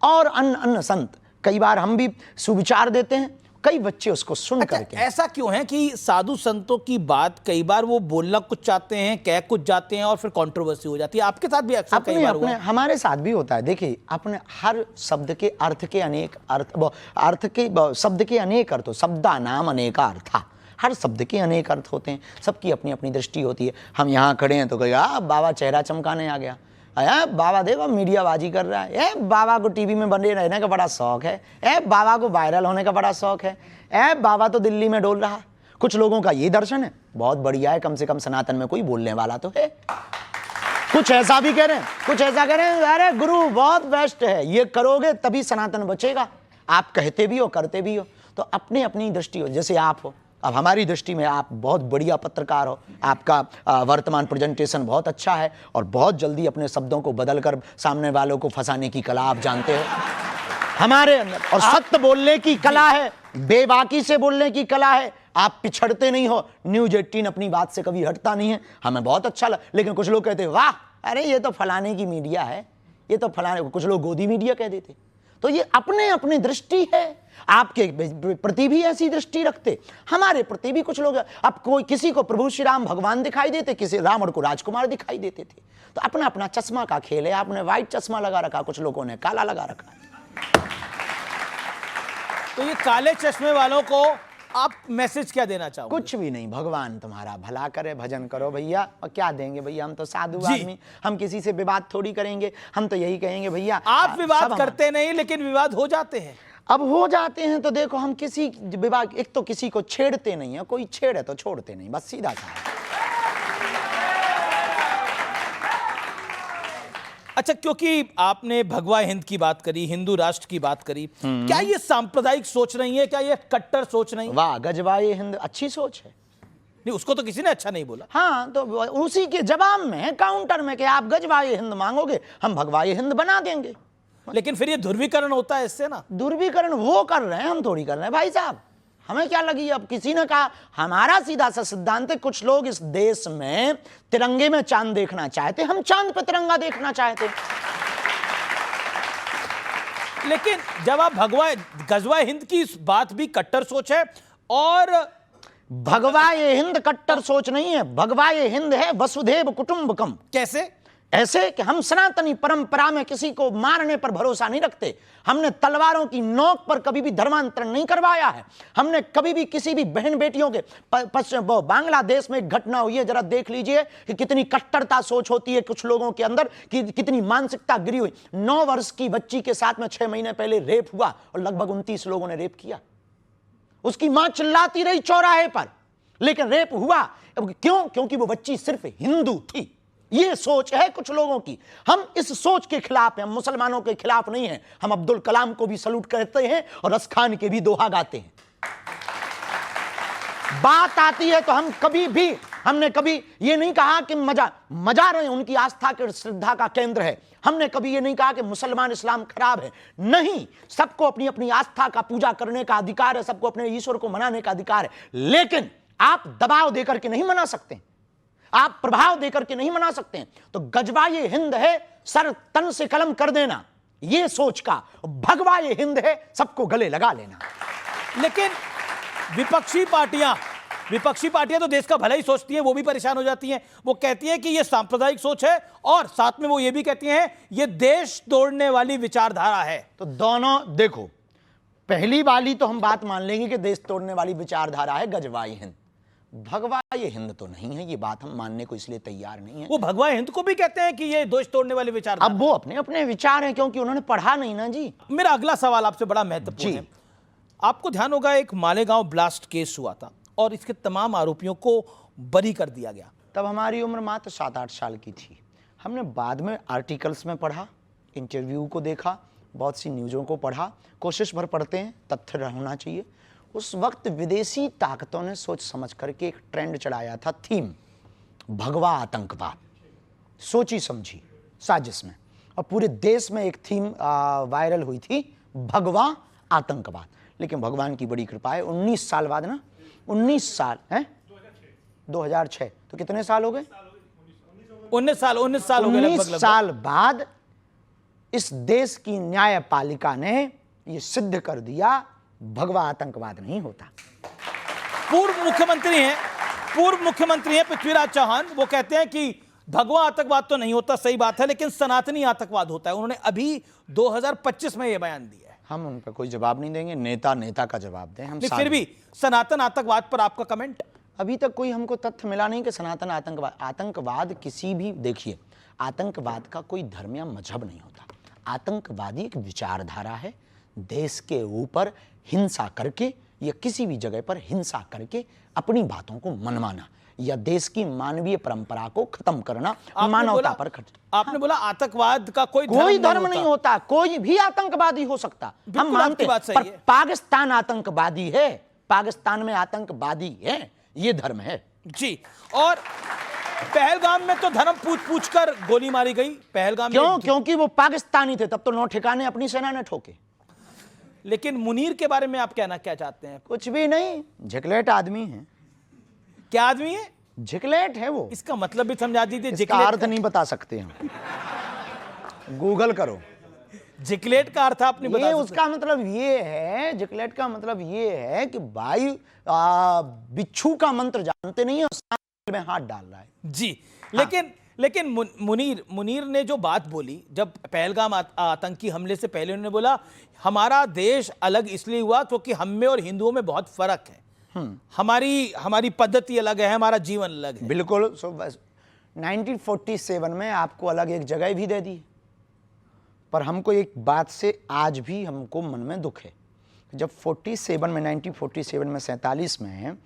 और अन्य संत, कई बार हम भी सुविचार देते हैं, कई बच्चे उसको सुन करके। ऐसा क्यों है कि साधु संतों की बात कई बार वो बोलना कुछ चाहते हैं, कह कुछ जाते हैं, और फिर कंट्रोवर्सी हो जाती है? आपके साथ भी अक्सर कई बार हुआ है। हमारे साथ भी होता है। देखिए, अपने हर शब्द के अर्थ के अनेक शब्द के अनेक अर्थ, शब्दा नाम अनेका अर्था, हर शब्द के अनेक अर्थ होते हैं, सबकी अपनी अपनी दृष्टि होती है। हम यहाँ खड़े हैं तो कहेगा बाबा चेहरा चमकाने आ गया, बाबा देखो मीडियाबाजी कर रहा है, बाबा को टीवी में बने रहने का बड़ा शौक है, बाबा को वायरल होने का बड़ा शौक है, बाबा तो दिल्ली में डोल रहा। कुछ लोगों का ये दर्शन है, बहुत बढ़िया है, कम से कम सनातन में कोई बोलने वाला तो है। कुछ ऐसा भी कह रहे हैं, कुछ ऐसा कह रहे हैं, अरे गुरु बहुत बेस्ट है, ये करोगे तभी सनातन बचेगा। आप कहते भी हो, करते भी हो, तो अपनी अपनी दृष्टि हो। जैसे आप हो, अब हमारी दृष्टि में आप बहुत बढ़िया पत्रकार हो, आपका वर्तमान प्रेजेंटेशन बहुत अच्छा है, और बहुत जल्दी अपने शब्दों को बदलकर सामने वालों को फंसाने की कला आप जानते हो हमारे अंदर, और सत्य बोलने की कला है, बेबाकी से बोलने की कला है। आप पिछड़ते नहीं हो। न्यूज़ 18 अपनी बात से कभी हटता नहीं है, हमें बहुत अच्छा लगा। लेकिन कुछ लोग कहते हैं वाह, अरे ये तो फलाने की मीडिया है, ये तो फलाने, कुछ लोग गोदी मीडिया कह देते। तो ये अपने अपनी दृष्टि है। आपके प्रति भी ऐसी दृष्टि रखते, हमारे प्रति भी कुछ लोग, अब कोई किसी को प्रभु श्री राम भगवान दिखाई देते, किसी रावण को राजकुमार दिखाई देते थे। तो अपना अपना चश्मा का खेल है। आपने व्हाइट चश्मा लगा रखा, कुछ लोगों ने काला लगा रखा। तो ये काले चश्मे वालों को आप मैसेज क्या देना चाहोगे? कुछ भी नहीं, भगवान तुम्हारा भला करे, भजन करो भैया। और क्या देंगे भैया, हम तो साधु जी। आदमी, हम किसी से विवाद थोड़ी करेंगे। हम तो यही कहेंगे भैया, आप विवाद सब करते नहीं, लेकिन विवाद हो जाते हैं। अब हो जाते हैं तो देखो, हम किसी विवाद, एक तो किसी को छेड़ते नहीं है, कोई छेड़े तो छोड़ते नहीं, बस सीधा सा है। अच्छा, क्योंकि आपने भगवा हिंद की बात करी, हिंदू राष्ट्र की बात करी, क्या ये सांप्रदायिक सोच नहीं है? क्या ये कट्टर सोच नहीं? वाह, गजवाए हिंद अच्छी सोच है। नहीं, उसको तो किसी ने अच्छा नहीं बोला। हाँ, तो उसी के जवाब में, काउंटर में, कि आप गजवाए हिंद मांगोगे, हम भगवाए हिंद बना देंगे। लेकिन फिर ये ध्रुवीकरण होता है इससे ना। ध्रुवीकरण वो कर रहे हैं, हम थोड़ी कर रहे हैं भाई साहब। हमें क्या लगी? अब किसी ने कहा, हमारा सीधा सा सिद्धांत है, कुछ लोग इस देश में तिरंगे में चांद देखना चाहते, हम चांद पे तिरंगा देखना चाहते। लेकिन जब आप गजवा हिंद की इस बात भी कट्टर सोच है, और भगवा ये हिंद कट्टर सोच नहीं है, भगवा ये हिंद है वसुधैव कुटुंबकम। कैसे? ऐसे कि हम सनातनी परंपरा में किसी को मारने पर भरोसा नहीं रखते। हमने तलवारों की नोक पर कभी भी धर्मांतरण नहीं करवाया है। हमने कभी भी किसी भी बहन बेटियों के बांग्लादेश में एक घटना हुई है, जरा देख लीजिए कि कितनी कट्टरता सोच होती है कुछ लोगों के अंदर, कि कितनी मानसिकता गिरी हुई। 9 वर्ष की बच्ची के साथ में 6 महीने पहले रेप हुआ, और लगभग 29 लोगों ने रेप किया। उसकी मां चिल्लाती रही चौराहे पर, लेकिन रेप हुआ। क्यों? क्योंकि वो बच्ची सिर्फ हिंदू थी। ये सोच है कुछ लोगों की। हम इस सोच के खिलाफ हैं, हम मुसलमानों के खिलाफ नहीं हैं। हम अब्दुल कलाम को भी सलूट करते हैं और रस खान के भी दोहा गाते हैं। बात आती है तो हमने कभी ये नहीं कहा कि मजार है उनकी आस्था के श्रद्धा का केंद्र है। हमने कभी ये नहीं कहा कि मुसलमान इस्लाम खराब है। नहीं, सबको अपनी अपनी आस्था का पूजा करने का अधिकार है, सबको अपने ईश्वर को मनाने का अधिकार है। लेकिन आप दबाव देकर के नहीं मना सकते, आप प्रभाव देकर के नहीं मना सकते हैं। तो गजवा ये हिंद है, सर तन से कलम कर देना, ये सोच का। भगवा ये हिंद है, सबको गले लगा लेना। लेकिन विपक्षी पार्टियां तो देश का भला ही सोचती हैं, वो भी परेशान हो जाती हैं। वो कहती हैं कि ये सांप्रदायिक सोच है, और साथ में वो ये भी कहती हैं ये देश तोड़ने वाली विचारधारा है। तो दोनों देखो, पहली वाली तो हम बात मान लेंगे कि देश तोड़ने वाली विचारधारा है गजवा ये हिंद। भगवा ये हिंद तो नहीं है, ये बात हम मानने को इसलिए तैयार नहीं है। वो भगवा हिंद को भी कहते हैं कि ये देश तोड़ने वाले विचार। अब वो अपने अपने विचार हैं, क्योंकि उन्होंने पढ़ा नहीं ना जी। मेरा अगला सवाल आपसे बड़ा महत्वपूर्ण है। आपको ध्यान होगा, एक मालेगांव ब्लास्ट केस हुआ था और इसके तमाम आरोपियों को बरी कर दिया गया। तब हमारी उम्र मात्र 7-8 साल की थी। हमने बाद में आर्टिकल्स में पढ़ा, इंटरव्यू को देखा, बहुत सी न्यूज़ों को पढ़ा, कोशिश भर पढ़ते हैं, तथ्य होना चाहिए। उस वक्त विदेशी ताकतों ने सोच समझ करके एक ट्रेंड चढ़ाया था, थीम भगवा आतंकवाद, सोची समझी साजिश में, और पूरे देश में एक थीम वायरल हुई थी, भगवा आतंकवाद। लेकिन भगवान की बड़ी कृपा है, 19 साल बाद ना, 19 साल है, 2006, तो कितने साल हो गए? 19 साल हो गए 19 साल बाद इस देश की न्यायपालिका ने यह सिद्ध कर दिया, भगवा आतंकवाद नहीं होता। पूर्व मुख्यमंत्री हैं पृथ्वीराज चौहान, वो कहते हैं कि भगवा आतंकवाद तो नहीं होता, सही बात है, लेकिन सनातनी आतंकवाद होता है। उन्होंने अभी 2025 में यह बयान दिया है। हम उन पर कोई जवाब नहीं देंगे, नेता का जवाब दें हम। फिर भी सनातन आतंकवाद पर आपका कमेंट? अभी तक कोई हमको तथ्य मिला नहीं कि सनातन आतंकवाद किसी भी, देखिए, आतंकवाद का कोई धर्म या मजहब नहीं होता। आतंकवादी एक विचारधारा है, देश के ऊपर हिंसा करके या किसी भी जगह पर हिंसा करके अपनी बातों को मनवाना या देश की मानवीय परंपरा को खत्म करना, मानवता पर आपने बोला आतंकवाद का कोई धर्म नहीं होता, कोई भी आतंकवादी हो सकता, हम मानते हैं, पर पाकिस्तान आतंकवादी है, पाकिस्तान में आतंकवादी है, ये धर्म है जी। और पहलगाम में तो धर्म पूछ कर गोली मारी गई। पहलगाम क्यों? क्योंकि वो पाकिस्तानी थे, तब तो 9 ठिकाने अपनी सेना ने ठोके। लेकिन मुनीर के बारे में आप कहना क्या चाहते हैं? कुछ भी नहीं, झिकलेट आदमी है। क्या आदमी है? झिकलेट है वो। इसका मतलब भी समझा दीजिए। इसका अर्थ नहीं बता सकते हम, गूगल करो। झिकलेट का अर्थ आपने बता? उसका मतलब ये है, झिकलेट का मतलब ये है कि भाई बिच्छू का मंत्र जानते नहीं है, में हाथ डाल रहा है जी। लेकिन मुनीर ने जो बात बोली, जब पहलगाम आतंकी हमले से पहले उन्होंने बोला हमारा देश अलग इसलिए हुआ क्योंकि हम में और हिंदुओं में बहुत फर्क है, हमारी पद्धति अलग है, हमारा जीवन अलग है। बिल्कुल। 1947 में आपको अलग एक जगह भी दे दी, पर हमको एक बात से आज भी हमको मन में दुख है। जब 1947 में 47 में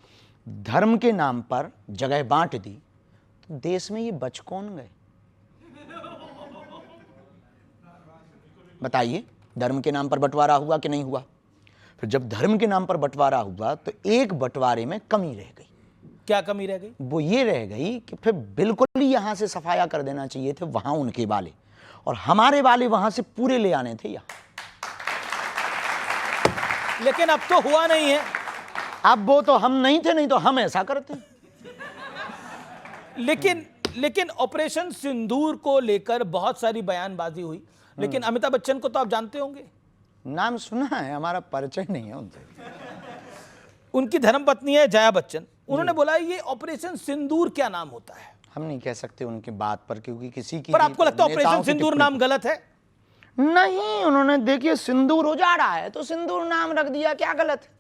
धर्म के नाम पर जगह बांट दी, तो देश में ये बच कौन गए? बताइए, धर्म के नाम पर बंटवारा हुआ कि नहीं हुआ? फिर जब धर्म के नाम पर बंटवारा हुआ तो एक बंटवारे में कमी रह गई। क्या कमी रह गई? वो ये रह गई कि फिर बिल्कुल ही यहां से सफाया कर देना चाहिए थे वहां उनके वाले, और हमारे वाले वहां से पूरे ले आने थे यहाँ। लेकिन अब तो हुआ नहीं है। अब वो तो हम नहीं थे, नहीं तो हम ऐसा करते। लेकिन ऑपरेशन सिंदूर को लेकर बहुत सारी बयानबाजी हुई, लेकिन अमिताभ बच्चन को तो आप जानते होंगे। नाम सुना है, हमारा परिचय नहीं है उनसे। उनकी धर्मपत्नी है जया बच्चन, उन्होंने बोला ये ऑपरेशन सिंदूर क्या नाम होता है? हम नहीं कह सकते उनकी बात पर, क्योंकि किसी की। पर आपको लगता है ऑपरेशन सिंदूर नाम गलत है? नहीं, उन्होंने देखिए सिंदूर उजाड़ा है तो सिंदूर नाम रख दिया, क्या गलत है?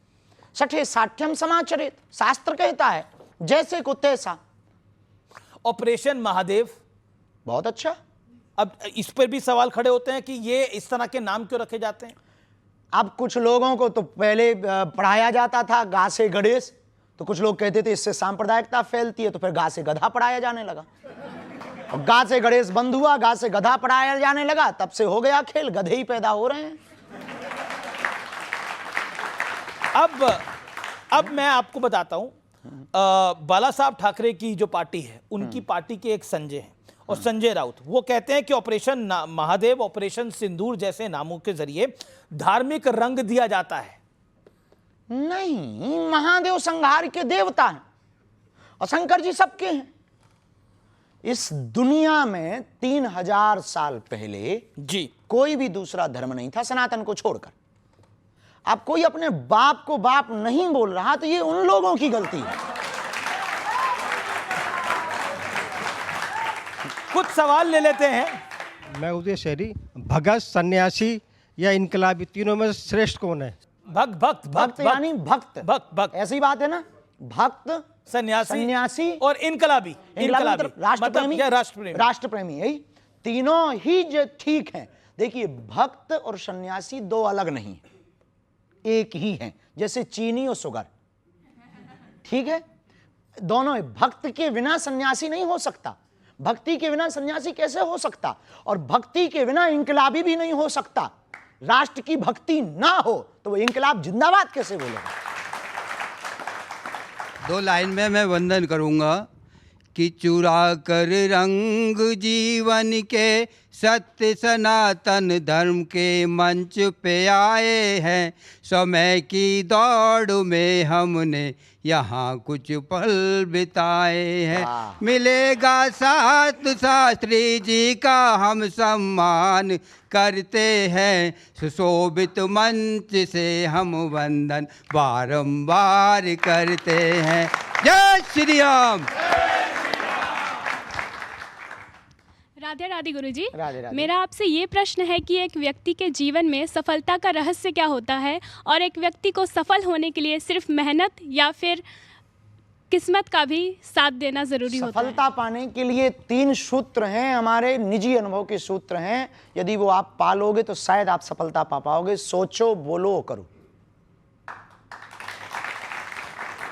सठे साठ्यम समाचरित, शास्त्र कहता है जैसे को तैसा। ऑपरेशन महादेव बहुत अच्छा। अब इस पर भी सवाल खड़े होते हैं कि ये इस तरह के नाम क्यों रखे जाते हैं? अब कुछ लोगों को तो पहले पढ़ाया जाता था गा से गणेश, तो कुछ लोग कहते थे इससे सांप्रदायिकता फैलती है, तो फिर गा से गधा पढ़ाया जाने लगा, और गा से गणेश बंद हुआ, गा से गधा पढ़ाया जाने लगा, तब से हो गया खेल, गधे ही पैदा हो रहे हैं। अब मैं आपको बताता हूं, बाला साहब ठाकरे की जो पार्टी है, उनकी पार्टी के एक संजय हैं और संजय राउत, वो कहते हैं कि ऑपरेशन महादेव, ऑपरेशन सिंदूर जैसे नामों के जरिए धार्मिक रंग दिया जाता है। नहीं, महादेव संहार के देवता हैं और शंकर जी सबके हैं। इस दुनिया में 3000 साल पहले जी कोई भी दूसरा धर्म नहीं था सनातन को छोड़कर। अब कोई अपने बाप को बाप नहीं बोल रहा तो ये उन लोगों की गलती है। कुछ सवाल ले लेते हैं। मैं उदय शहरी, भगत, सन्यासी या इनकलाबी, तीनों में श्रेष्ठ कौन है? भक्त यानी भक्त, ऐसी बात है ना, भक्त, सन्यासी और इनकलाबी राष्ट्रप्रेमी, यही तीनों ही जो ठीक हैं। देखिए, भक्त और सन्यासी दो अलग नहीं, एक ही हैं, जैसे चीनी और शुगर, ठीक है? दोनों भक्त के बिना सन्यासी नहीं हो सकता। भक्ति के बिना सन्यासी कैसे हो सकता, और भक्ति के बिना इंकलाबी भी नहीं हो सकता। राष्ट्र की भक्ति ना हो तो वो इंकलाब जिंदाबाद कैसे बोलेगा। 2 लाइन में मैं वंदन करूंगा कि चुरा कर रंग जीवन के सत्य सनातन धर्म के मंच पे आए हैं। समय की दौड़ में हमने यहाँ कुछ पल बिताए हैं। मिलेगा साथ शास्त्री जी का हम सम्मान करते हैं। सुशोभित मंच से हम वंदन बारंबार करते हैं। जय श्री राम। राधे राधे गुरुजी। राधे राधे। मेरा आपसे ये प्रश्न है कि एक व्यक्ति के जीवन में सफलता का रहस्य क्या होता है, और एक व्यक्ति को सफल होने के लिए सिर्फ मेहनत या फिर किस्मत का भी साथ देना जरूरी होता है? सफलता पाने के लिए 3 सूत्र हैं, हमारे निजी अनुभव के सूत्र हैं। यदि वो आप पालोगे तो शायद आप सफलता पा पाओगे। सोचो, बोलो, करो।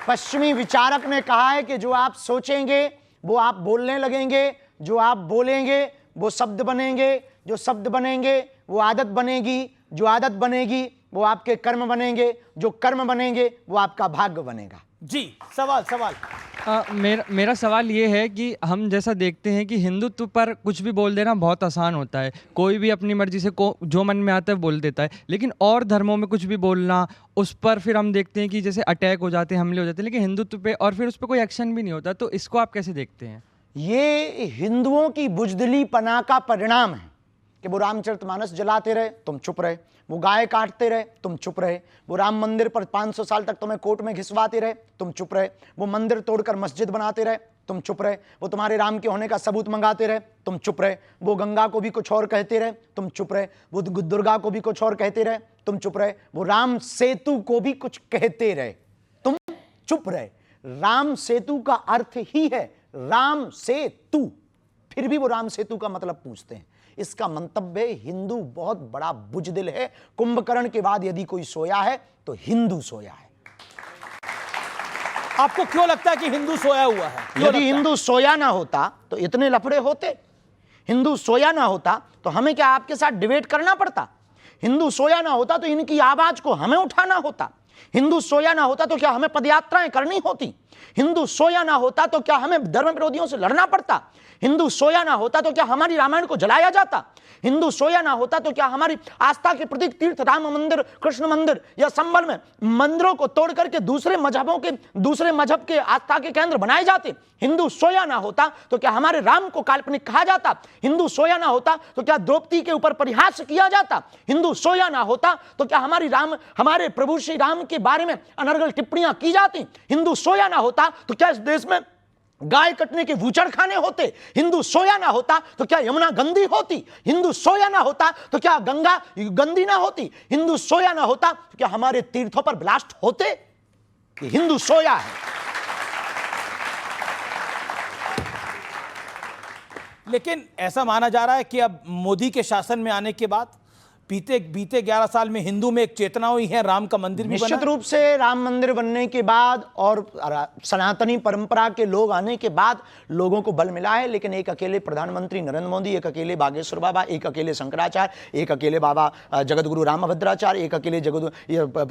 पश्चिमी विचारक ने कहा है कि जो आप सोचेंगे वो आप बोलने लगेंगे, जो आप बोलेंगे वो शब्द बनेंगे, जो शब्द बनेंगे वो आदत बनेगी, जो आदत बनेगी वो आपके कर्म बनेंगे, जो कर्म बनेंगे वो आपका भाग्य बनेगा। जी, सवाल। मेरा सवाल ये है कि हम जैसा देखते हैं कि हिंदुत्व पर कुछ भी बोल देना बहुत आसान होता है। कोई भी अपनी मर्जी से जो मन में आता है बोल देता है, लेकिन और धर्मों में कुछ भी बोलना, उस पर फिर हम देखते हैं कि जैसे अटैक हो जाते हैं, हमले हो जाते हैं, लेकिन हिंदुत्व पे और फिर उस पर कोई एक्शन भी नहीं होता। तो इसको आप कैसे देखते हैं? ये हिंदुओं की बुजदिली पना का परिणाम है कि वो रामचरितमानस जलाते रहे, तुम चुप रहे, वो गाय काटते रहे, तुम चुप रहे, वो राम मंदिर पर 500 साल तक तुम्हें कोर्ट में घिसवाते रहे, तुम चुप रहे, वो मंदिर तोड़कर मस्जिद बनाते रहे, तुम चुप रहे, वो तुम्हारे राम के होने का सबूत मंगाते रहे, तुम चुप रहे, वो गंगा को भी कुछ और कहते रहे, तुम चुप रहे, वो दुर्गा को भी कुछ और कहते रहे, तुम चुप रहे, वो राम सेतु को भी कुछ कहते रहे, तुम चुप रहे। राम सेतु का अर्थ ही है राम सेतु, फिर भी वो राम सेतु का मतलब पूछते हैं। इसका मंतव्य हिंदू बहुत बड़ा बुजदिल है। कुंभकर्ण के बाद यदि कोई सोया है तो हिंदू सोया है। आपको क्यों लगता है कि हिंदू सोया हुआ है? यदि हिंदू सोया ना होता तो इतने लफड़े होते? हिंदू सोया ना होता तो हमें क्या आपके साथ डिबेट करना पड़ता? हिंदू सोया ना होता तो इनकी आवाज को हमें उठाना होता? हिंदू सोया ना होता तो क्या हमें पदयात्राएं करनी होती? हिंदू सोया ना होता तो क्या हमें धर्म विरोधियों से लड़ना पड़ता? हिंदू सोया ना होता तो क्या हमारी रामायण को जलाया जाता? हिंदू सोया ना होता तो क्या हमारी आस्था के प्रतीक तीर्थ राम मंदिर, कृष्ण मंदिर या संबल में मंदिरों को तोड़ करके दूसरे मजहब के आस्था के केंद्र बनाए जाते? हिंदू सोया ना होता तो क्या हमारे राम को काल्पनिक कहा जाता? हिंदू सोया ना होता तो क्या द्रौपदी के ऊपर परिहास किया जाता? हिंदू सोया ना होता तो क्या हमारे प्रभु श्री राम के बारे में अनर्गल टिप्पणियां की जाती? हिंदू सोया ना होता तो क्या इस देश में गाय कटने के वूचड़ खाने होते? हिंदू सोया ना होता तो क्या यमुना गंदी होती? हिंदू सोया ना होता तो क्या गंगा गंदी ना होती? हिंदू सोया ना होता तो क्या हमारे तीर्थों पर ब्लास्ट होते? ये हिंदू सोया है। लेकिन ऐसा माना जा रहा है कि अब मोदी के शासन में आने के बाद बीते 11 साल में हिंदू में एक चेतना हुई है, राम का मंदिर भी बना। निश्चित रूप से राम मंदिर बनने के बाद और सनातनी परंपरा के लोग आने के बाद लोगों को बल मिला है। लेकिन एक अकेले प्रधानमंत्री नरेंद्र मोदी, एक अकेले बागेश्वर बाबा, एक अकेले शंकराचार्य, एक अकेले बाबा जगतगुरु रामभद्राचार्य, एक अकेले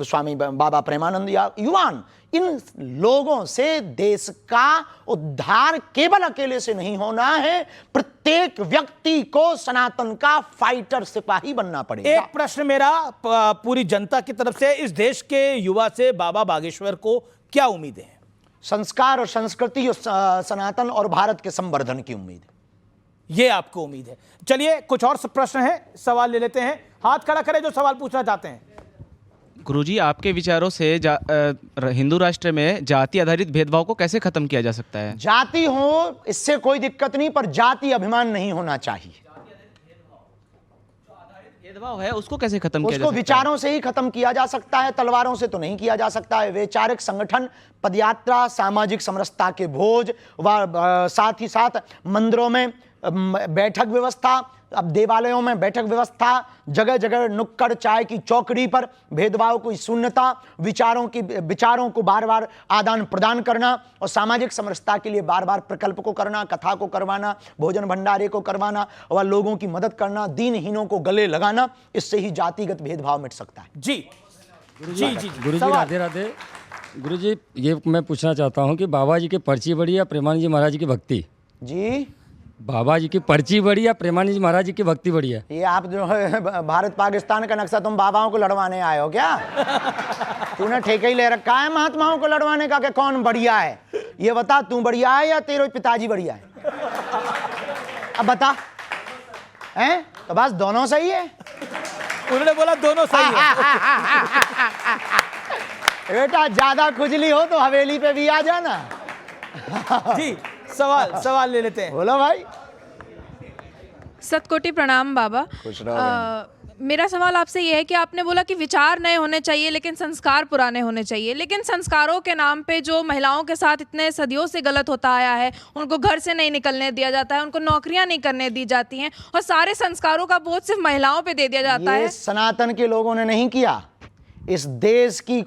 स्वामी बाबा प्रेमानंद या युवान, इन लोगों से देश का उद्धार केवल अकेले से नहीं होना है। प्रत्येक व्यक्ति को सनातन का फाइटर सिपाही बनना पड़ेगा। एक प्रश्न मेरा पूरी जनता की तरफ से, इस देश के युवा से बाबा बागेश्वर को क्या उम्मीदें हैं? संस्कार और संस्कृति और सनातन और भारत के संवर्धन की उम्मीद है। ये आपको उम्मीद है। चलिए कुछ और प्रश्न है, सवाल ले लेते हैं। हाथ खड़ा करें जो सवाल पूछना चाहते हैं। गुरुजी, आपके विचारों से हिंदू राष्ट्र में जाति आधारित भेदभाव को कैसे खत्म किया जा सकता है? जाति हो इससे कोई दिक्कत नहीं, पर जाति अभिमान नहीं होना चाहिए। भेदभाव है उसको कैसे खत्म किया जा सकता है? उसको विचारों से ही खत्म किया जा सकता है, तलवारों से तो नहीं किया जा सकता है। वैचारिक संगठन, पदयात्रा, सामाजिक समरसता के भोज व साथ ही साथ मंदिरों में बैठक व्यवस्था, अब देवालयों में बैठक व्यवस्था, जगह जगह नुक्कड़ चाय की चौकड़ी पर भेदभाव की शून्यता, विचारों को बार बार आदान प्रदान करना और सामाजिक समरसता के लिए बार बार प्रकल्प को करना, कथा को करवाना, भोजन भंडारे को करवाना और लोगों की मदद करना, दीनहीनों को गले लगाना, इससे ही जातिगत भेदभाव मिट सकता है। जी जी जी गुरु जी राधे राधे। गुरु जी ये मैं पूछना चाहता हूँ कि बाबा जी की पर्ची बड़ी या प्रेमानंद जी महाराज की भक्ति? जी, बाबा जी की पर्ची बड़ी या प्रेमानंद जी महाराज की भक्ति बड़ी है? ये आप जो है भारत पाकिस्तान का नक्शा तुम बाबाओं को लड़वाने आए हो क्या? तूने ठेका ही ले रखा है महात्माओं को लड़वाने का कि कौन बढ़िया है? ये बता, तू बढ़िया है या तेरे पिताजी बढ़िया है? अब बता, हैं? तो बस दोनों सही है। उन्होंने बोला दोनों सही है। बेटा ज्यादा खुजली हो तो हवेली पे भी आ जाना। जी सवाल ले लेते हैं। बोलो भाई। सतकोटि प्रणाम बाबा। खुश रहो। मेरा सवाल आपसे ये है कि आपने बोला कि विचार नए होने चाहिए लेकिन संस्कार पुराने होने चाहिए, लेकिन संस्कारों के नाम पे जो महिलाओं के साथ इतने सदियों से गलत होता आया है, उनको घर से नहीं निकलने दिया जाता है, उनको नौकरियां नहीं करने दी जाती हैं और सारे संस्कारों का बोझ सिर्फ महिलाओं पे दे दिया जाता है। सनातन के लोगों ने नहीं किया, इस देश की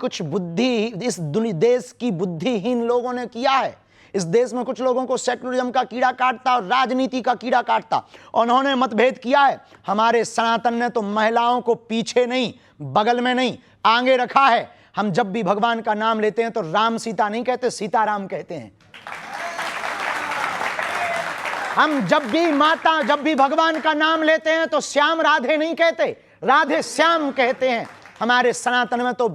बुद्धिहीन लोगों ने किया है। इस देश में कुछ लोगों को सेकुलरिज्म का कीड़ा काटता और राजनीति का कीड़ा काटता, उन्होंने मतभेद किया है। हमारे सनातन ने तो महिलाओं को पीछे नहीं, बगल में नहीं, आगे रखा है। हम जब भी भगवान का नाम लेते हैं तो राम सीता नहीं कहते, सीताराम कहते हैं। हम जब भी भगवान का नाम लेते हैं तो श्याम राधे नहीं कहते, राधे श्याम कहते हैं। हमारे सनातन में तो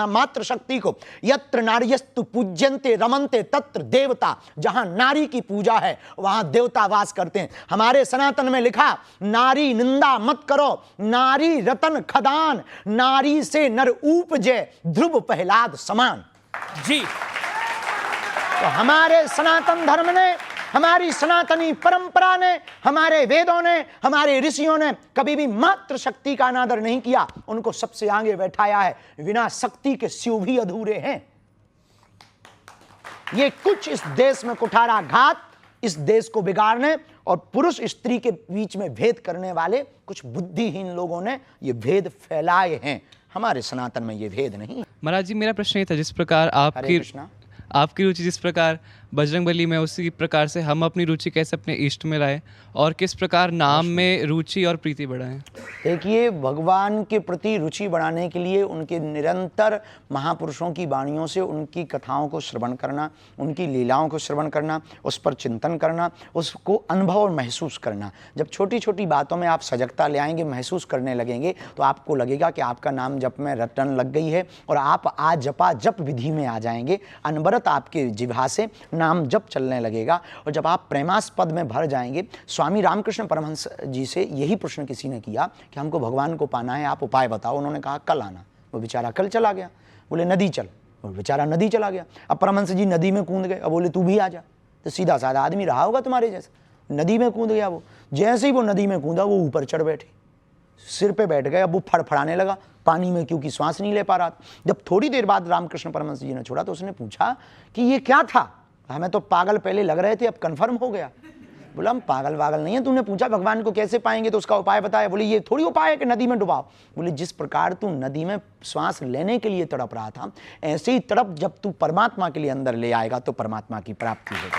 मातृ शक्ति को यत्र नार्यस्तु पूज्यन्ते रमन्ते तत्र देवता, जहां नारी की पूजा है वहां देवता वास करते हैं। हमारे सनातन में लिखा, नारी निंदा मत करो, नारी रतन खदान, नारी से नर उपजे ध्रुव प्रहलाद समान। जी, तो हमारे सनातन धर्म ने, हमारी सनातनी परंपरा ने, हमारे वेदों ने, हमारे ऋषियों ने कभी भी मातृ शक्ति का अनादर नहीं किया, उनको सबसे आगे बैठाया है। बिना शक्ति के शिव भी अधूरे हैं। ये कुछ इस देश में कुठाराघात, इस देश को बिगाड़ने और पुरुष स्त्री के बीच में भेद करने वाले कुछ बुद्धिहीन लोगों ने ये भेद फैलाए हैं। हमारे सनातन में ये भेद नहीं। महाराज जी मेरा प्रश्न ये था, जिस प्रकार आपकी रुचि जिस प्रकार बजरंगबली में, उसी प्रकार से हम अपनी रुचि कैसे अपने इष्ट में लाएं और किस प्रकार नाम में रुचि और प्रीति बढ़ाएं? देखिए, भगवान के प्रति रुचि बढ़ाने के लिए उनके निरंतर महापुरुषों की वाणियों से उनकी कथाओं को श्रवण करना, उनकी लीलाओं को श्रवण करना, उस पर चिंतन करना, उसको अनुभव और महसूस करना। जब छोटी छोटी बातों में आप सजगता ले आएंगे, महसूस करने लगेंगे, तो आपको लगेगा कि आपका नाम जप में रटन लग गई है और आप आज जपा जप विधि में आ जाएंगे। अनवरत आपके जिह्वा से नाम जप चलने लगेगा और जब आप प्रेमास्पद में भर जाएंगे। स्वामी रामकृष्ण परमहंस जी से यही प्रश्न किसी ने किया कि हमको भगवान को पाना है, आप उपाय बताओ। उन्होंने कहा कल आना। वो बेचारा कल चला गया। बोले नदी चल, वो बेचारा नदी चला गया। अब परमहंस जी नदी में कूद गए। अब बोले तू भी आ जा। तो सीधा साधा आदमी रहा होगा तुम्हारे जैसा, नदी में कूद गया। वो जैसे ही वो नदी में कूदा, वो ऊपर चढ़ बैठे, सिर पे बैठ गए। अब वो फड़फड़ाने लगा पानी में, क्योंकि सांस नहीं ले पा रहा। जब थोड़ी देर बाद रामकृष्ण परमहंस जी ने छोड़ा तो उसने पूछा कि ये क्या था? हमें तो पागल पहले लग रहे थे, अब कन्फर्म हो गया। बोला हम पागल नहीं है, तूने पूछा भगवान को कैसे पाएंगे तो उसका उपाय बताया। बोले ये थोड़ी उपाय है कि नदी में डुबाओ। बोले जिस प्रकार तू नदी में श्वास लेने के लिए तड़प रहा था, ऐसे ही तड़प जब तू परमात्मा के लिए अंदर ले आएगा तो परमात्मा की प्राप्ति होगी।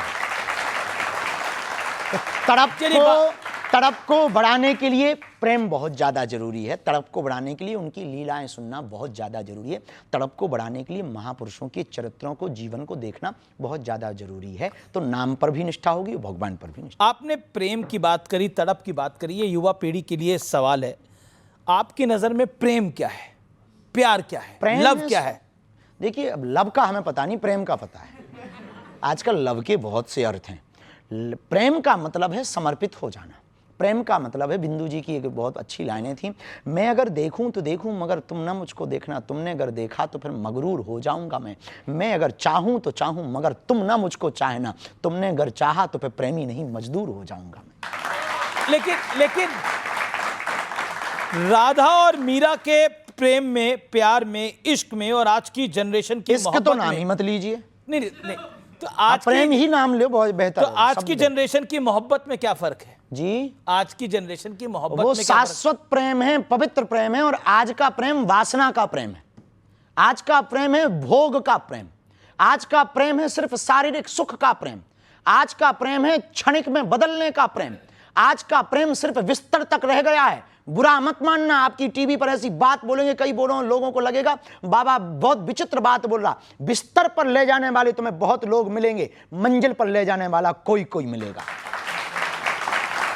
तड़प को बढ़ाने के लिए प्रेम बहुत ज़्यादा जरूरी है। तड़प को बढ़ाने के लिए उनकी लीलाएं सुनना बहुत ज़्यादा जरूरी है। तड़प को बढ़ाने के लिए महापुरुषों के चरित्रों को, जीवन को देखना बहुत ज़्यादा जरूरी है। तो नाम पर भी निष्ठा होगी, भगवान पर भी निष्ठा। आपने प्रेम की बात करी, तड़प की बात करी। ये युवा पीढ़ी के लिए सवाल है, आपकी नज़र में प्रेम क्या है, प्यार क्या है, लव क्या है? देखिए, अब लव का हमें पता नहीं, प्रेम का पता है। आजकल लव के बहुत से अर्थ हैं। प्रेम का मतलब है समर्पित हो जाना। प्रेम का मतलब है, बिंदु जी की एक बहुत अच्छी लाइनें थी, मैं अगर देखूं तो देखूं मगर तुम ना मुझको देखना, तुमने अगर देखा तो फिर मगरूर हो जाऊंगा मैं अगर चाहूं तो चाहूं मगर तुम ना मुझको चाहना, तुमने अगर चाहा तो फिर प्रेमी नहीं मजदूर हो जाऊंगा मैं। लेकिन राधा और मीरा के प्रेम में, प्यार में, इश्क में और आज की जनरेशन की इश्क तो नाम ही मत लीजिए। नहीं, तो आज प्रेम ही नाम लो, बहुत बेहतर। तो आज की जनरेशन की मोहब्बत में क्या फर्क है? जी, आज की जनरेशन की मोहब्बत वो में क्या फर्क? शाश्वत प्रेम है, पवित्र प्रेम है, और आज का प्रेम वासना का प्रेम है। आज का प्रेम है भोग का प्रेम, आज का प्रेम है सिर्फ शारीरिक सुख का प्रेम, आज का प्रेम है क्षणिक में बदलने का प्रेम, आज का प्रेम सिर्फ बिस्तर तक रह गया है। बुरा मत मानना, आपकी टीवी पर ऐसी बात बोलेंगे कई लोगों को लगेगा बाबा बहुत विचित्र बात बोल रहा। बिस्तर पर ले जाने वाले तुम्हें बहुत लोग मिलेंगे, मंजिल पर ले जाने वाला कोई कोई मिलेगा।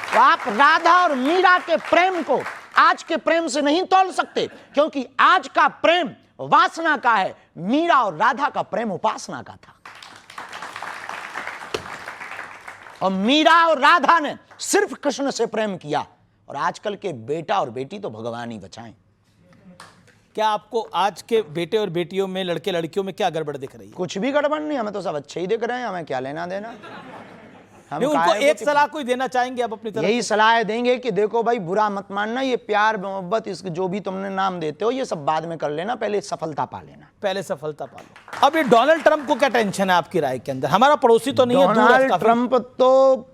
तो आप राधा और मीरा के प्रेम को आज के प्रेम से नहीं तोल सकते, क्योंकि आज का प्रेम वासना का है, मीरा और राधा का प्रेम उपासना का था। और मीरा और राधा ने सिर्फ कृष्ण से प्रेम किया, और आजकल के बेटा और बेटी तो भगवान ही बचाएं। क्या आपको आज के बेटे और बेटियों में, लड़के लड़कियों में क्या गड़बड़ दिख रही है? कुछ भी गड़बड़ नहीं, हमें तो सब अच्छे ही दिख रहे हैं, हमें क्या लेना देना। हम नहीं, उनको एक सलाह कोई देना चाहेंगे आप अपनी तरफ यही से? सलाह देंगे कि देखो भाई, बुरा मत मानना, ये प्यार मोहब्बत इसके जो भी तुमने नाम देते हो ये सब बाद में कर लेना, पहले सफलता पा लेना। पहले सफलता पा लो। अब ये डोनाल्ड ट्रंप को क्या टेंशन है आपकी राय के अंदर? हमारा पड़ोसी तो नहीं है, दूर है डोनाल्ड काफी। ट्रंप तो